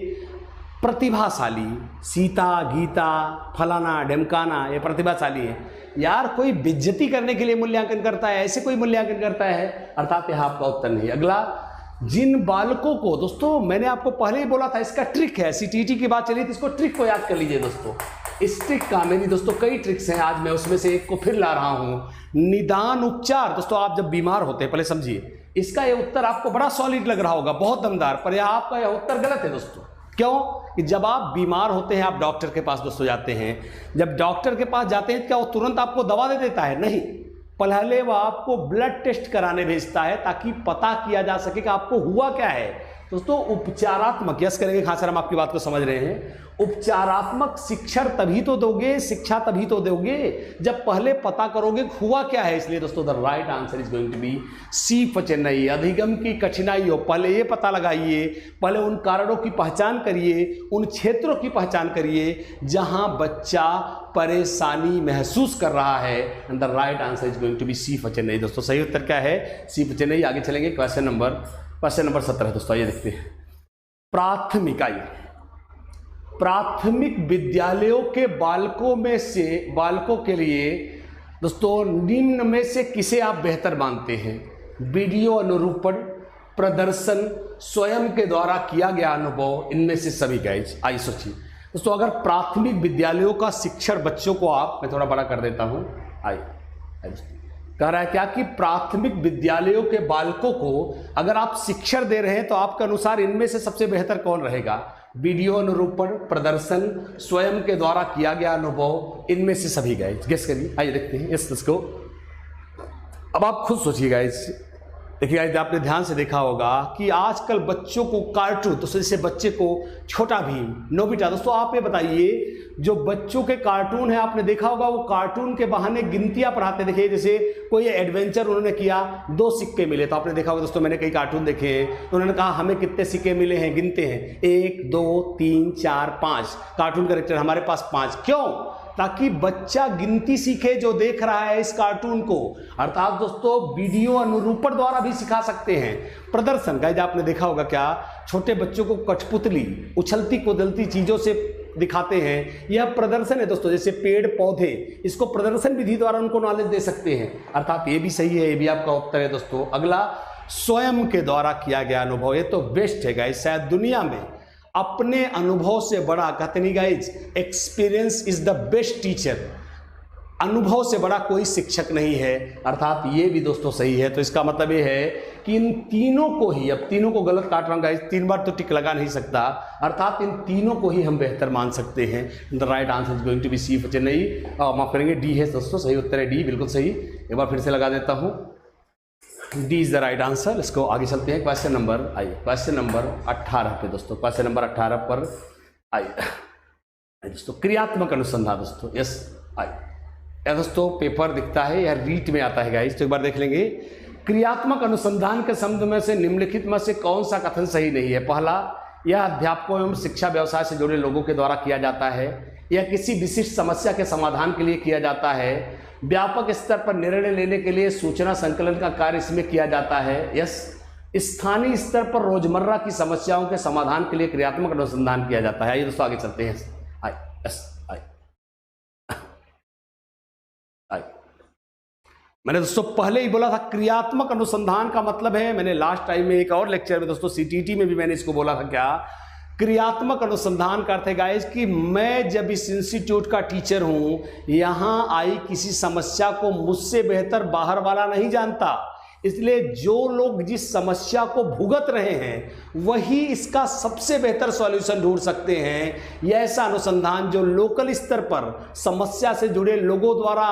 प्रतिभाशाली सीता गीता फलाना ढमकाना ये प्रतिभाशाली है। यार कोई बेइज्जती करने के लिए मूल्यांकन करता है, ऐसे कोई मूल्यांकन करता है, अर्थात यह आपका उत्तर नहीं। अगला, जिन बालकों को, दोस्तों मैंने आपको पहले ही बोला था इसका ट्रिक है, सीटीईटी की बात चली तो इसको ट्रिक को याद कर लीजिए दोस्तों। इस ट्रिक का, मेरी दोस्तों कई ट्रिक्स हैं, आज मैं उसमें से एक को फिर ला रहा हूं। निदान उपचार, दोस्तों आप जब बीमार होते हैं, पहले समझिए इसका यह उत्तर आपको बड़ा सॉलिड लग रहा होगा, बहुत दमदार, पर यह आपका यह उत्तर गलत है दोस्तों। क्यों कि जब आप बीमार होते हैं आप डॉक्टर के पास दोस्तों जाते हैं, जब डॉक्टर के पास जाते हैं क्या वो तुरंत आपको दवा दे देता है? नहीं, पहले वह आपको ब्लड टेस्ट कराने भेजता है ताकि पता किया जा सके कि आपको हुआ क्या है। दोस्तों उपचारात्मक, यस करेंगे, हाँ सर हम आपकी बात को समझ रहे हैं। उपचारात्मक शिक्षण तभी तो दोगे, शिक्षा तभी तो दोगे जब पहले पता करोगे हुआ क्या है। इसलिए दोस्तों the right answer is going to be C for Chennai. अधिगम की कठिनाई हो, पहले ये पता लगाइए, पहले उन कारणों की पहचान करिए, उन क्षेत्रों की पहचान करिए जहां बच्चा परेशानी महसूस कर रहा है। And the right answer is going to be C for Chennai. दोस्तों सही उत्तर क्या है? C for Chennai. आगे चलेंगे क्वेश्चन नंबर 17 दोस्तों, आइए देखते हैं। प्राथमिक विद्यालयों के बालकों के लिए दोस्तों निम्न में से किसे आप बेहतर मानते हैं? वीडियो अनुरूपण, प्रदर्शन, स्वयं के द्वारा किया गया अनुभव, इनमें से सभी गाइज। आइए सोचिए दोस्तों, अगर प्राथमिक विद्यालयों का शिक्षण बच्चों को आप, मैं थोड़ा बड़ा कर देता हूं, आइए कह रहा है क्या कि प्राथमिक विद्यालयों के बालकों को अगर आप शिक्षण दे रहे हैं तो आपके अनुसार इनमें से सबसे बेहतर कौन रहेगा? वीडियो अनुरूपण, प्रदर्शन, स्वयं के द्वारा किया गया अनुभव, इनमें से सभी गाइस। गेस करिए, आइए देखते हैं इसको। अब आप खुद सोचिए गाइस, देखिए गाइस आपने ध्यान से देखा होगा कि आजकल बच्चों को कार्टून, तो जैसे बच्चे को छोटा भीम, नोबिता, दोस्तों आप ये बताइए जो बच्चों के कार्टून है आपने देखा होगा वो कार्टून के बहाने गिनतियां पढ़ाते। देखिए जैसे कोई एडवेंचर उन्होंने किया, 2 सिक्के मिले, तो आपने देखा होगा दोस्तों, मैंने कई कार्टून देखे हैं, तो उन्होंने कहा हमें कितने सिक्के मिले हैं, गिनते हैं 1 2 3 4 5 कार्टून कैरेक्टर हमारे पास 5। क्यों? ताकि बच्चा गिनती सीखे जो देख रहा है इस कार्टून को। अर्थात दोस्तों वीडियो अनुरूपण द्वारा भी सिखा सकते हैं। प्रदर्शन गाइस आपने देखा होगा क्या, छोटे बच्चों को कठपुतली, उछलती कुदलती चीजों से दिखाते हैं, यह प्रदर्शन है दोस्तों। जैसे पेड़ पौधे, इसको प्रदर्शन विधि द्वारा उनको नॉलेज दे सकते हैं, अर्थात ये भी सही है, ये भी आपका उत्तर है दोस्तों। अगला, स्वयं के द्वारा किया गया अनुभव, ये तो बेस्ट है गाइस, शायद दुनिया में अपने अनुभव से बड़ा, कहते नहीं guys, experience is the best teacher. अनुभव से बड़ा कोई शिक्षक नहीं है, अर्थात ये भी दोस्तों सही है। तो इसका मतलब ये है कि इन तीनों को ही, अब तीनों को गलत काट रहा हूं गाइज, 3 बार तो टिक लगा नहीं सकता, अर्थात इन तीनों को ही हम बेहतर मान सकते हैं। The right answer is going to be C for Chennai. माफ करेंगे, डी है दोस्तों, सही उत्तर है डी, बिल्कुल सही। एक बार फिर से लगा देता हूं, D is the right answer. इसको आगे चलते हैं क्वेश्चन नंबर, आइए क्वेश्चन नंबर 18 पे दोस्तों, क्वेश्चन नंबर 18 पर आइए दोस्तों, क्रियात्मक अनुसंधान दोस्तों। यस आइए दोस्तों, पेपर दिखता है, यह रीट में आता है गाइस, तो एक बार देख लेंगे। क्रियात्मक अनुसंधान के शब्द में से निम्नलिखित में से कौन सा कथन सही नहीं है? पहला, यह अध्यापकों एवं शिक्षा व्यवसाय से जुड़े लोगों के द्वारा किया जाता है, यह किसी विशिष्ट समस्या के समाधान के लिए किया जाता है, व्यापक स्तर पर निर्णय लेने के लिए सूचना संकलन का कार्य इसमें किया जाता है, यस, स्थानीय स्तर पर रोजमर्रा की समस्याओं के समाधान के लिए क्रियात्मक अनुसंधान किया जाता है। ये दोस्तों आगे चलते हैं, मैंने दोस्तों पहले ही बोला था क्रियात्मक अनुसंधान का मतलब है, मैंने लास्ट टाइम में एक और लेक्चर में दोस्तों सीटीटी में भी मैंने इसको बोला था, क्या क्रियात्मक अनुसंधान का अर्थ है गाइस कि मैं जब इस इंस्टीट्यूट का टीचर हूं, यहां आई किसी समस्या को मुझसे बेहतर बाहर वाला नहीं जानता, इसलिए जो लोग जिस समस्या को भुगत रहे हैं वही इसका सबसे बेहतर सॉल्यूशन ढूंढ सकते हैं। यह ऐसा अनुसंधान जो लोकल स्तर पर समस्या से जुड़े लोगों द्वारा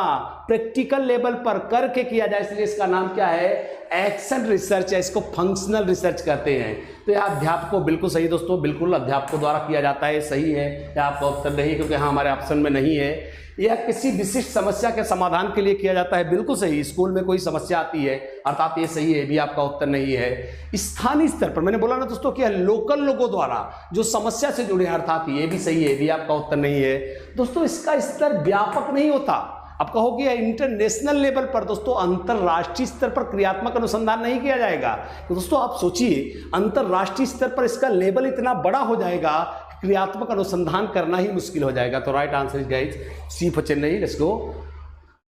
प्रैक्टिकल लेवल पर करके किया जाए, इसलिए इसका नाम क्या है, एक्शन रिसर्च है, इसको फंक्शनल रिसर्च कहते हैं। तो यह अध्यापकों, बिल्कुल सही दोस्तों, बिल्कुल अध्यापकों द्वारा किया जाता है, सही है, यह आपका उत्तर नहीं, क्योंकि हाँ हमारे ऑप्शन में नहीं है। यह किसी विशिष्ट समस्या के समाधान के लिए किया जाता है, बिल्कुल सही, स्कूल में कोई समस्या आती है, अर्थात ये सही है, भी आपका उत्तर नहीं है। स्थानीय स्तर पर, मैंने बोला ना दोस्तों कि लोकल लोगों द्वारा जो समस्या से जुड़े हैं, अर्थात ये भी सही है, भी आपका उत्तर नहीं है। दोस्तों इसका स्तर व्यापक नहीं होता, अब कहोगे इंटरनेशनल लेवल पर, दोस्तों अंतरराष्ट्रीय स्तर पर क्रियात्मक अनुसंधान नहीं किया जाएगा। तो दोस्तों आप सोचिए अंतरराष्ट्रीय स्तर पर इसका लेवल इतना बड़ा हो जाएगा, क्रियात्मक अनुसंधान करना ही मुश्किल हो जाएगा। तो right answer is guys C for Chennai, let's go.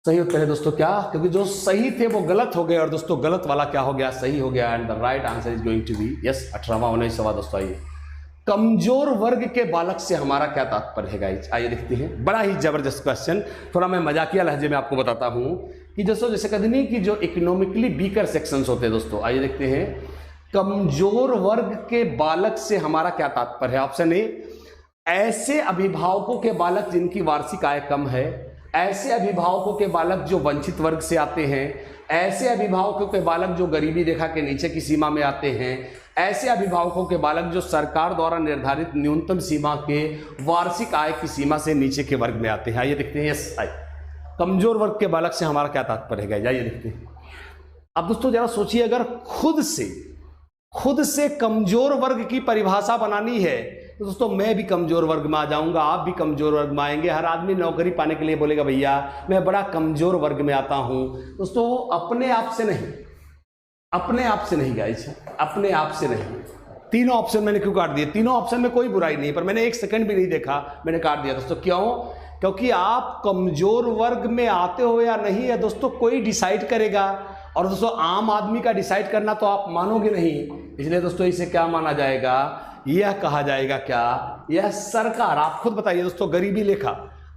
सही उत्तर है दोस्तों क्या, क्योंकि जो सही थे वो गलत हो गए, और दोस्तों गलत वाला क्या हो गया, सही हो गया, and the right answer is going to be yes 18वां 19वां। दोस्तों आइए, कमजोर वर्ग के बालक से हमारा क्या तात्पर्य है गाइस, आइए देखते हैं। बड़ा ही जबरदस्त क्वेश्चन, थोड़ा मैं मजाकिया लहजे में आपको बताता हूं कि दोस्तों जैसे कहते नहीं कि जो इकोनॉमिकली वीकर सेक्शंस होते हैं, दोस्तों आइए देखते हैं, कमजोर वर्ग के बालक से हमारा क्या तात्पर्य है। ऑप्शन ए, ऐसे अभिभावकों के बालक जिनकी वार्षिक आय कम है, ऐसे अभिभावकों के बालक जो वंचित वर्ग से आते हैं, ऐसे अभिभावकों के बालक जो गरीबी रेखा के नीचे की सीमा में आते हैं, ऐसे अभिभावकों के बालक जो सरकार द्वारा निर्धारित न्यूनतम सीमा के वार्षिक आय की सीमा से नीचे के वर्ग में आते हैं। आइए देखते हैं, यस आइए, कमजोर वर्ग के बालक से हमारा क्या तात्पर्य है, आइए देखते हैं। अब दोस्तों जरा सोचिए, अगर खुद से कमजोर वर्ग की परिभाषा बनानी है तो दोस्तों मैं भी कमजोर वर्ग में आ जाऊंगा, आप भी कमजोर वर्ग में आएंगे, हर आदमी नौकरी पाने के लिए बोलेगा भैया मैं बड़ा कमजोर वर्ग में आता हूं। दोस्तों अपने आप से नहीं, अपने आप से नहीं गाइस, अपने आप से नहीं। तीनों ऑप्शन मैंने क्यों काट दिए, तीनों ऑप्शन में कोई बुराई नहीं, पर मैंने एक सेकंड भी नहीं देखा, मैंने काट दिया दोस्तों। क्यों, क्योंकि आप कमजोर वर्ग में आते हो या नहीं है दोस्तों कोई डिसाइड करेगा, और दोस्तों आम आदमी का डिसाइड करना तो आप मानोगे नहीं, इसलिए दोस्तों इसे क्या माना जाएगा, यह कहा जाएगा क्या, यह सरकार। आप खुद बताइए दोस्तों, गरीबी लेखा,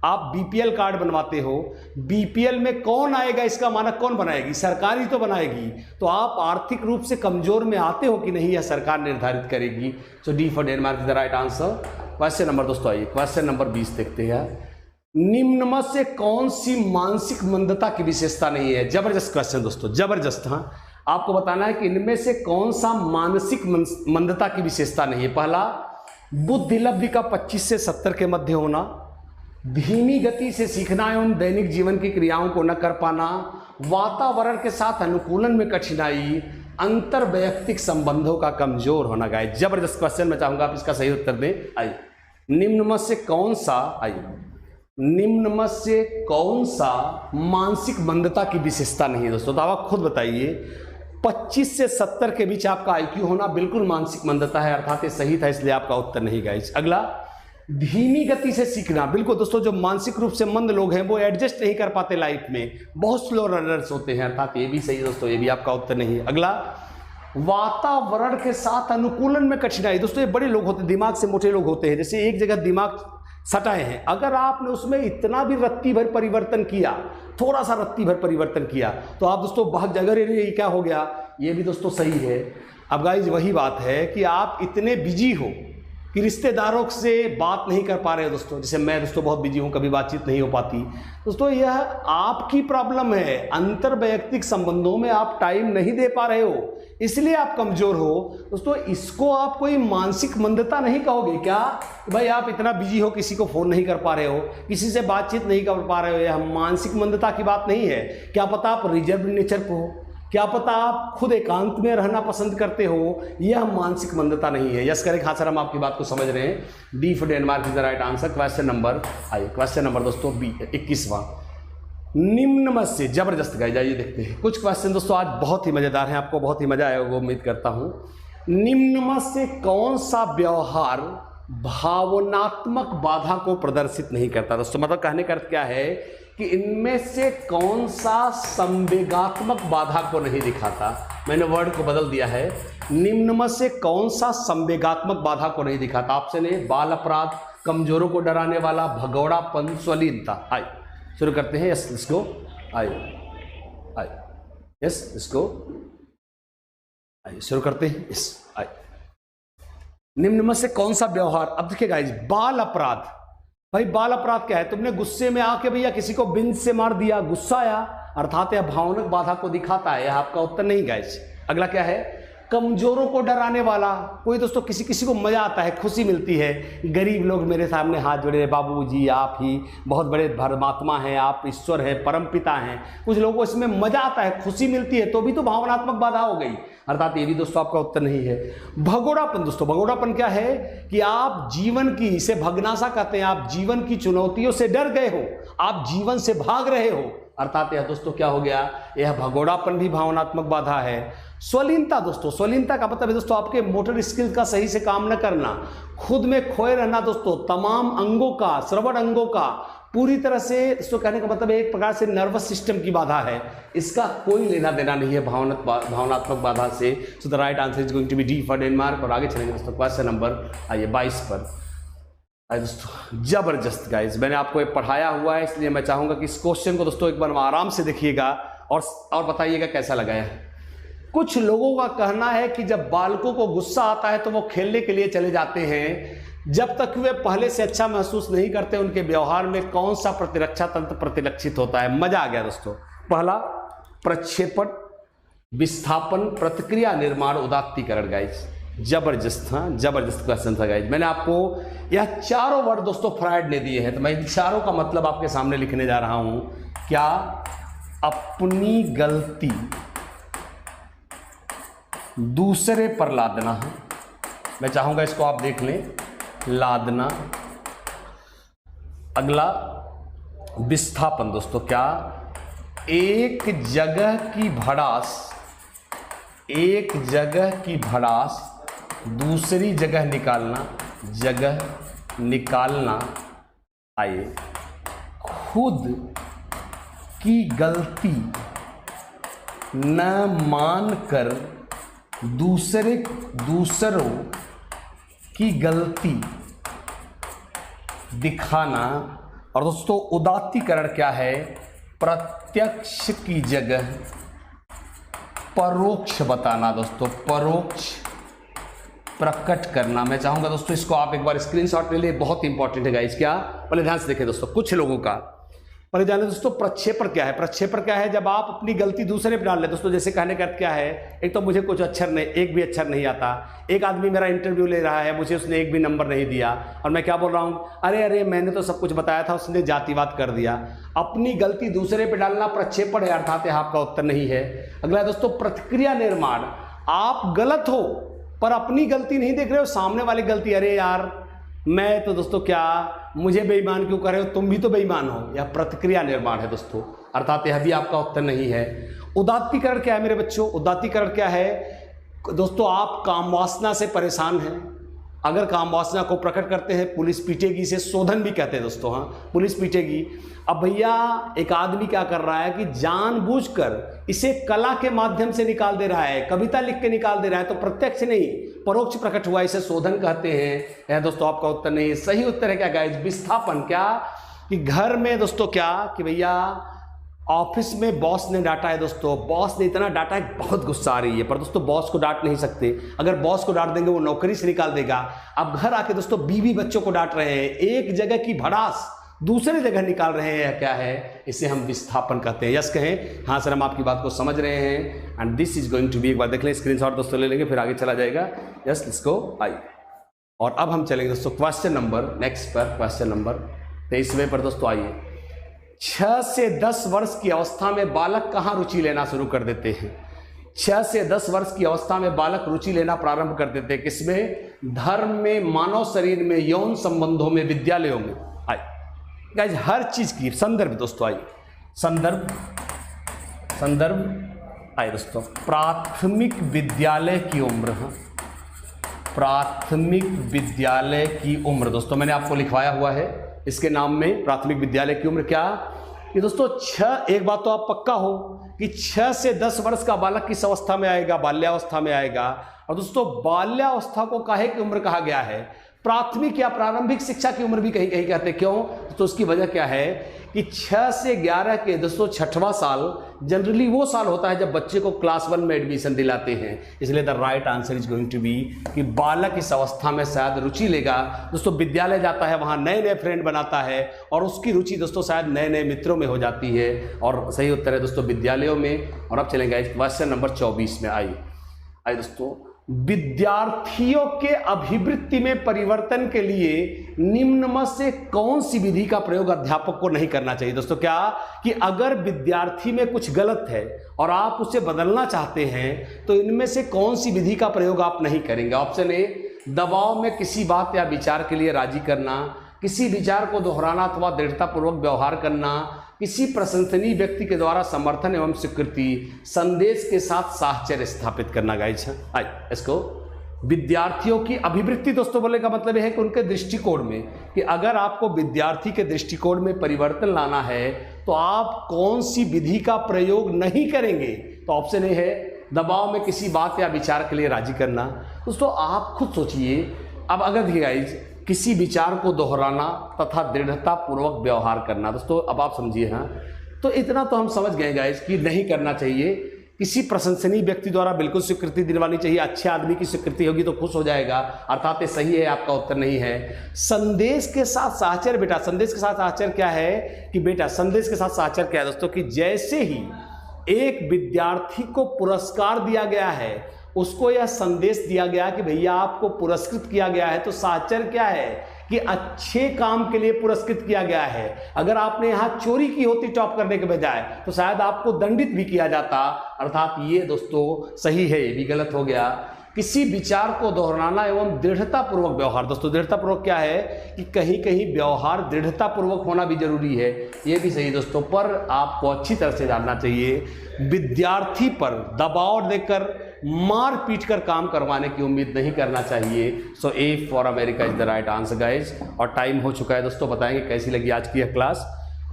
आप बीपीएल कार्ड बनवाते हो, बीपीएल में कौन आएगा, इसका मानक कौन बनाएगी, सरकार ही तो बनाएगी। तो आप आर्थिक रूप से कमजोर में आते हो कि नहीं, यह सरकार निर्धारित करेगी। So D for Denmark is the right answer. Question number दोस्तों आइए, क्वेश्चन नंबर 20 देखते हैं। निम्न में से कौन सी मानसिक मंदता की विशेषता नहीं है। जबरदस्त क्वेश्चन दोस्तों, जबरदस्त। हाँ, आपको बताना है कि इनमें से कौन सा मानसिक मंदता की विशेषता नहीं है। पहला, बुद्धि लब्धि का 25 से 70 के मध्य होना, धीमी गति से सीखना एवं दैनिक जीवन की क्रियाओं को न कर पाना, वातावरण के साथ अनुकूलन में कठिनाई, अंतर वैयक्तिक संबंधों का कमजोर होना। गाइस जबरदस्त क्वेश्चन, मैं चाहूंगा आप इसका सही उत्तर दें। आइए, निम्न में से कौन सा, आइए, निम्न में से कौन सा मानसिक मंदता की विशेषता नहीं है दोस्तों, तो आप खुद बताइए। 25 से 70 के बीच आपका आईक्यू होना बिल्कुल मानसिक मंदता है, अर्थात ये सही था, इसलिए आपका उत्तर नहीं गाइस। अगला, धीमी गति से सीखना, बिल्कुल दोस्तों जो मानसिक रूप से मंद लोग हैं वो एडजस्ट नहीं कर पाते लाइफ में, बहुत स्लो रनर्स होते हैं, अर्थात ये भी सही दोस्तों, ये भी आपका उत्तर नहीं है। अगला, वातावरण के साथ अनुकूलन में कठिनाई, दोस्तों ये बड़े लोग होते हैं, दिमाग से मोटे लोग होते हैं, जैसे एक जगह दिमाग सटाए हैं, अगर आपने उसमें इतना भी रत्ती भर परिवर्तन किया, थोड़ा सा रत्ती भर परिवर्तन किया, तो आप दोस्तों बहुत जगह ये क्या हो गया, ये भी दोस्तों सही है। अब गाइज वही बात है कि आप इतने बिजी हो कि रिश्तेदारों से बात नहीं कर पा रहे हो दोस्तों, जैसे मैं दोस्तों बहुत बिजी हूँ, कभी बातचीत नहीं हो पाती दोस्तों, यह आपकी प्रॉब्लम है, अंतर वैयक्तिक संबंधों में आप टाइम नहीं दे पा रहे हो, इसलिए आप कमजोर हो दोस्तों। इसको आप कोई मानसिक मंदता नहीं कहोगे क्या, भाई आप इतना बिजी हो, किसी को फोन नहीं कर पा रहे हो, किसी से बातचीत नहीं कर पा रहे हो, यह मानसिक मंदता की बात नहीं है। क्या पता आप रिजर्व नेचर को हो, क्या पता आप खुद एकांत में रहना पसंद करते हो, यह मानसिक मंदता नहीं है। यस करेक्ट, हाँ सर हम आपकी बात को समझ रहे हैं। D for Denmark is the right answer. Question number, आइए क्वेश्चन नंबर दोस्तों 21वां, निम्न में से, जबरदस्त गाइस, जाइए देखते हैं कुछ क्वेश्चन दोस्तों आज बहुत ही मजेदार हैं, आपको बहुत ही मजा आएगा उम्मीद करता हूं। निम्न में से कौन सा व्यवहार भावनात्मक बाधा को प्रदर्शित नहीं करता दोस्तों, मतलब कहने का अर्थ क्या है कि इनमें से कौन सा संवेगात्मक बाधा को नहीं दिखाता। मैंने वर्ड को बदल दिया है, निम्न में से कौन सा संवेगात्मक बाधा को नहीं दिखाता। ऑप्शन ए बाल अपराध, कमजोरों को डराने वाला, भगोड़ापन, स्वलीनता। आइए शुरू करते हैं। यस इसको आइए यस इसको आइए शुरू करते हैं। इस आइए निम्न में से कौन सा व्यवहार, अब देखिएगा इस बाल अपराध। भाई बाल अपराध क्या है? तुमने गुस्से में आके भैया किसी को बिंद से मार दिया, गुस्सा आया, अर्थात यह भावनात्मक बाधा को दिखाता है। यह आपका उत्तर नहीं गाइस। अगला क्या है? कमजोरों को डराने वाला। कोई दोस्तों किसी को मजा आता है, खुशी मिलती है। गरीब लोग मेरे सामने हाथ जोड़े, बाबूजी आप ही बहुत बड़े परमात्मा हैं, आप ईश्वर हैं, परमपिता हैं। कुछ लोगों को इसमें मजा आता है, खुशी मिलती है, तो भी तो भावनात्मक बाधा हो गई, अर्थात ये भी दोस्तों आपका उत्तर नहीं है। भगोड़ापन दोस्तों, भगोड़ापन क्या है कि आप जीवन की, इसे भगनासा कहते हैं, आप जीवन की चुनौतियों से डर गए हो, आप जीवन से भाग रहे हो, अर्थात यह दोस्तों क्या हो गया? यह भगोड़ापन भी भावनात्मक बाधा है। स्वलीनता दोस्तों, स्वलीनता का मतलब है दोस्तों आपके मोटर स्किल्स का सही से काम न करना, खुद में खोए रहना दोस्तों, तमाम अंगों का, श्रवण अंगों का पूरी तरह से, इसको कहने का मतलब एक प्रकार से नर्वस सिस्टम की बाधा है। इसका कोई लेना देना नहीं है भावनात्मक बाधा से। So the right answer is going to be D for Denmark. और आगे चलेंगे दोस्तों क्वेश्चन नंबर आइए 22 पर। दोस्तों जबरदस्त गाइस, मैंने आपको ये पढ़ाया हुआ है, इसलिए मैं चाहूंगा कि इस क्वेश्चन को दोस्तों एक बार आराम से देखिएगा और बताइएगा कैसा लगा है। कुछ लोगों का कहना है कि जब बालकों को गुस्सा आता है तो वो खेलने के लिए चले जाते हैं, जब तक वे पहले से अच्छा महसूस नहीं करते उनके व्यवहार में कौन सा प्रतिरक्षा तंत्र प्रतिलक्षित होता है। मजा आ गया दोस्तों। पहला प्रक्षेपण, विस्थापन, प्रतिक्रिया निर्माण, उदात्तीकरण। गाइस जबरदस्त, हाँ जबरदस्त क्वेश्चन था गाइस। मैंने आपको यह चारों वर्ड दोस्तों फ्रायड ने दिए हैं, तो मैं इन चारों का मतलब आपके सामने लिखने जा रहा हूं। क्या? अपनी गलती दूसरे पर लादना है। मैं चाहूंगा इसको आप देख लें, लादना। अगला विस्थापन दोस्तों, क्या? एक जगह की भड़ास दूसरी जगह निकालना। आइए खुद की गलती न मानकर दूसरों की गलती दिखाना। और दोस्तों उदात्तीकरण क्या है? प्रत्यक्ष की जगह परोक्ष बताना दोस्तों, परोक्ष प्रकट करना। मैं चाहूंगा दोस्तों इसको आप एक बार स्क्रीनशॉट ले लें, बहुत इंपॉर्टेंट है गाइस। क्या? पहले ध्यान से देखें दोस्तों, कुछ लोगों का पहले जाने दोस्तों प्रक्षेपण क्या है। प्रक्षेपण क्या है? जब आप अपनी गलती दूसरे पे डाल ले दोस्तों। जैसे कहने का क्या है, एक तो मुझे कुछ एक भी अक्षर नहीं आता, एक आदमी मेरा इंटरव्यू ले रहा है, मुझे उसने एक भी नंबर नहीं दिया, और मैं क्या बोल रहा हूँ, अरे मैंने तो सब कुछ बताया था, उसने जातिवाद कर दिया। अपनी गलती दूसरे पे डालना प्रक्षेपण है, अर्थात आपका उत्तर नहीं है। अगला दोस्तों प्रतिक्रिया निर्माण। आप गलत हो पर अपनी गलती नहीं देख रहे हो, सामने वाली गलती, अरे यार मैं तो दोस्तों क्या, मुझे बेईमान क्यों कर रहे हो, तुम भी तो बेईमान हो। यह प्रतिक्रिया निर्माण है दोस्तों, अर्थात यह भी आपका उत्तर नहीं है। उदात्तीकरण क्या है मेरे बच्चों? उदात्तीकरण क्या है दोस्तों? आप काम वासना से परेशान हैं, अगर काम वासना को प्रकट करते हैं, पुलिस पीटेगी, इसे शोधन भी कहते हैं दोस्तों। हाँ पुलिस पीटेगी। अब भैया एक आदमी क्या कर रहा है कि जानबूझकर इसे कला के माध्यम से निकाल दे रहा है, कविता लिख के निकाल दे रहा है, तो प्रत्यक्ष नहीं परोक्ष प्रकट हुआ, इसे शोधन कहते हैं। यह दोस्तों आपका उत्तर नहीं है। सही उत्तर है क्या गाइस? विस्थापन। क्या? कि घर में दोस्तों क्या कि भैया ऑफिस में बॉस ने डांटा है दोस्तों, बॉस ने इतना डांटा है, बहुत गुस्सा आ रही है, पर दोस्तों बॉस को डांट नहीं सकते। अगर बॉस को डांट देंगे वो नौकरी से निकाल देगा। अब घर आके दोस्तों बीवी बच्चों को डांट रहे हैं, एक जगह की भड़ास दूसरे जगह निकाल रहे हैं, क्या है? इसे हम विस्थापन कहते हैं। यस कहें? हाँ सर हम आपकी बात को समझ रहे हैं। And this is going to be, एक बार देख लें, स्क्रीनशॉट दोस्तों ले लेंगे, फिर आगे चला जाएगा। यस लेट्स गो। आइए और अब हम चलेंगे दोस्तों क्वेश्चन नंबर नेक्स्ट पर, क्वेश्चन नंबर 23वें पर दोस्तों। आइए 6 से 10 वर्ष की अवस्था में बालक कहाँ रुचि लेना शुरू कर देते हैं? 6 से 10 वर्ष की अवस्था में बालक रुचि लेना प्रारंभ कर देते हैं। किसमें? धर्म में, मानव शरीर में, यौन संबंधों में, विद्यालयों में। आइए गाइस हर चीज की संदर्भ दोस्तों, आइए संदर्भ आइए दोस्तों। प्राथमिक विद्यालय की उम्र, प्राथमिक विद्यालय की उम्र दोस्तों मैंने आपको लिखवाया हुआ है इसके नाम में। प्राथमिक विद्यालय की उम्र क्या? कि दोस्तों एक बात तो आप पक्का हो कि 6 से 10 वर्ष का बालक किस अवस्था में आएगा, बाल्यावस्था में आएगा। और दोस्तों बाल्यावस्था को काहे की उम्र कहा गया है, प्राथमिक या प्रारंभिक शिक्षा की उम्र भी कहीं कहीं कहते हैं। क्यों? तो उसकी वजह क्या है कि 6 से 11 के दोस्तों 6वां साल जनरली वो साल होता है जब बच्चे को क्लास 1 में एडमिशन दिलाते हैं। इसलिए the right answer is going to be कि बालक इस अवस्था में शायद रुचि लेगा। दोस्तों विद्यालय जाता है, वहाँ नए नए फ्रेंड बनाता है और उसकी रुचि दोस्तों शायद नए नए मित्रों में हो जाती है। और सही उत्तर है दोस्तों विद्यालयों में। और अब चलेंगे क्वेश्चन नंबर 24 में। आइए दोस्तों, विद्यार्थियों के अभिवृत्ति में परिवर्तन के लिए निम्न में से कौन सी विधि का प्रयोग अध्यापक को नहीं करना चाहिए। दोस्तों क्या कि अगर विद्यार्थी में कुछ गलत है और आप उसे बदलना चाहते हैं तो इनमें से कौन सी विधि का प्रयोग आप नहीं करेंगे। ऑप्शन ए, दबाव में किसी बात या विचार के लिए राजी करना, किसी विचार को दोहराना अथवा दृढ़तापूर्वक व्यवहार करना, किसी प्रशंसनीय व्यक्ति के द्वारा समर्थन एवं स्वीकृति, संदेश के साथ साहचर्य स्थापित करना। गाइस इसको विद्यार्थियों की अभिवृत्ति दोस्तों बोलने का मतलब है कि उनके दृष्टिकोण में, कि अगर आपको विद्यार्थी के दृष्टिकोण में परिवर्तन लाना है तो आप कौन सी विधि का प्रयोग नहीं करेंगे। तो ऑप्शन ए है दबाव में किसी बात या विचार के लिए राजी करना। दोस्तों आप खुद सोचिए, अब अगर देखिए गाइस किसी विचार को दोहराना तथा दृढ़ता पूर्वक व्यवहार करना। दोस्तों अब आप समझिए, हाँ तो इतना तो हम समझ गए गाइस कि नहीं करना चाहिए। किसी प्रशंसनीय व्यक्ति द्वारा बिल्कुल स्वीकृति दिलवानी चाहिए, अच्छे आदमी की स्वीकृति होगी तो खुश हो जाएगा, अर्थात ये सही है, आपका उत्तर नहीं है। संदेश के साथ साहचर्य, बेटा संदेश के साथ साहचर्य क्या है कि बेटा संदेश के साथ साहचर्य क्या है दोस्तों कि जैसे ही एक विद्यार्थी को पुरस्कार दिया गया है, उसको यह संदेश दिया गया कि भैया आपको पुरस्कृत किया गया है, तो साहचर्य क्या है कि अच्छे काम के लिए पुरस्कृत किया गया है। अगर आपने यहां चोरी की होती टॉप करने के बजाय तो शायद आपको दंडित भी किया जाता, अर्थात ये दोस्तों सही है, ये भी गलत हो गया। किसी विचार को दोहराना एवं दृढ़तापूर्वक व्यवहार। दोस्तों दृढ़तापूर्वक क्या है कि कहीं कहीं व्यवहार दृढ़तापूर्वक होना भी जरूरी है, ये भी सही दोस्तों। पर आपको अच्छी तरह से जानना चाहिए, विद्यार्थी पर दबाव देकर मार पीट कर काम करवाने की उम्मीद नहीं करना चाहिए। So A for America is the right answer guys. और टाइम हो चुका है दोस्तों, बताएंगे कैसी लगी आज की यह क्लास।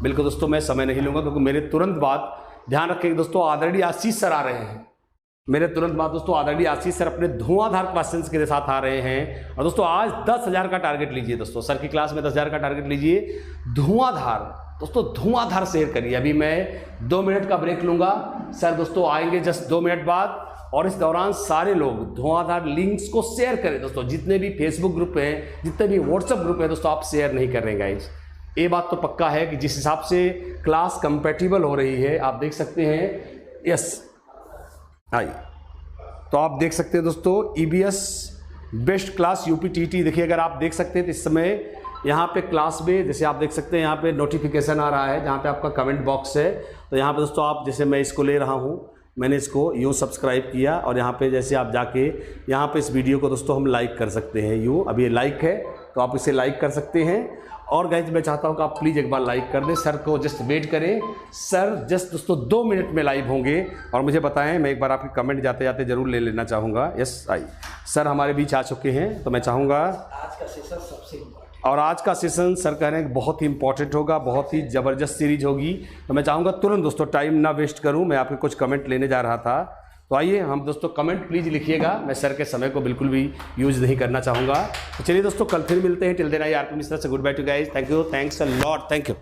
बिल्कुल दोस्तों मैं समय नहीं लूंगा क्योंकि मेरे तुरंत बाद ध्यान रखें दोस्तों ऑलरेडी आशीष सर आ रहे हैं। मेरे तुरंत बाद दोस्तों ऑलरेडी आशीष सर अपने धुआंधार क्वेश्चंस के साथ आ रहे हैं। और दोस्तों आज 10,000 का टारगेट लीजिए दोस्तों, सर की क्लास में 10,000 का टारगेट लीजिए। धुआंधार दोस्तों, धुआंधार शेयर करिए। अभी मैं 2 मिनट का ब्रेक लूंगा, सर दोस्तों आएंगे जस्ट 2 मिनट बाद। और इस दौरान सारे लोग धुआंधार लिंक्स को शेयर करें दोस्तों। जितने भी फेसबुक ग्रुप हैं, जितने भी व्हाट्सएप ग्रुप हैं दोस्तों, आप शेयर नहीं कर रहे हैं गाइज। ये बात तो पक्का है कि जिस हिसाब से क्लास कंपेटिबल हो रही है, आप देख सकते हैं। यस आइए, तो आप देख सकते हैं दोस्तों EBS बेस्ट क्लास UPTT। देखिए अगर आप देख सकते हैं तो इस समय यहाँ पे क्लास में जैसे आप देख सकते हैं यहाँ पे नोटिफिकेशन आ रहा है जहाँ पे आपका कमेंट बॉक्स है। तो यहाँ पे दोस्तों आप जैसे मैं इसको ले रहा हूँ, मैंने इसको यूँ सब्सक्राइब किया और यहाँ पे जैसे आप जाके यहाँ पे इस वीडियो को दोस्तों हम लाइक कर सकते हैं। यूँ अब ये लाइक है तो आप इसे लाइक कर सकते हैं। और गाइस मैं चाहता हूँ कि आप प्लीज़ एक बार लाइक कर दें। सर को जस्ट वेट करें, सर जस्ट दोस्तों 2 मिनट में लाइव होंगे। और मुझे बताएं, मैं एक बार आपके कमेंट जाते जाते जरूर ले लेना चाहूँगा। यस आई सर हमारे बीच आ चुके हैं, तो मैं चाहूँगा आज का सेशन सबसे इम्पोर्टेंट, और आज का सेशन सर कह रहे हैं बहुत ही इंपॉर्टेंट होगा, बहुत ही ज़बरदस्त सीरीज होगी। तो मैं चाहूँगा तुरंत दोस्तों टाइम ना वेस्ट करूँ, मैं आपके कुछ कमेंट लेने जा रहा था। तो आइए हम दोस्तों कमेंट प्लीज़ लिखिएगा, मैं सर के समय को बिल्कुल भी यूज़ नहीं करना चाहूँगा। तो चलिए दोस्तों कल फिर मिलते हैं। Till then I R P Mishra से good bye to guys. Thank you, thanks a lot, thank you.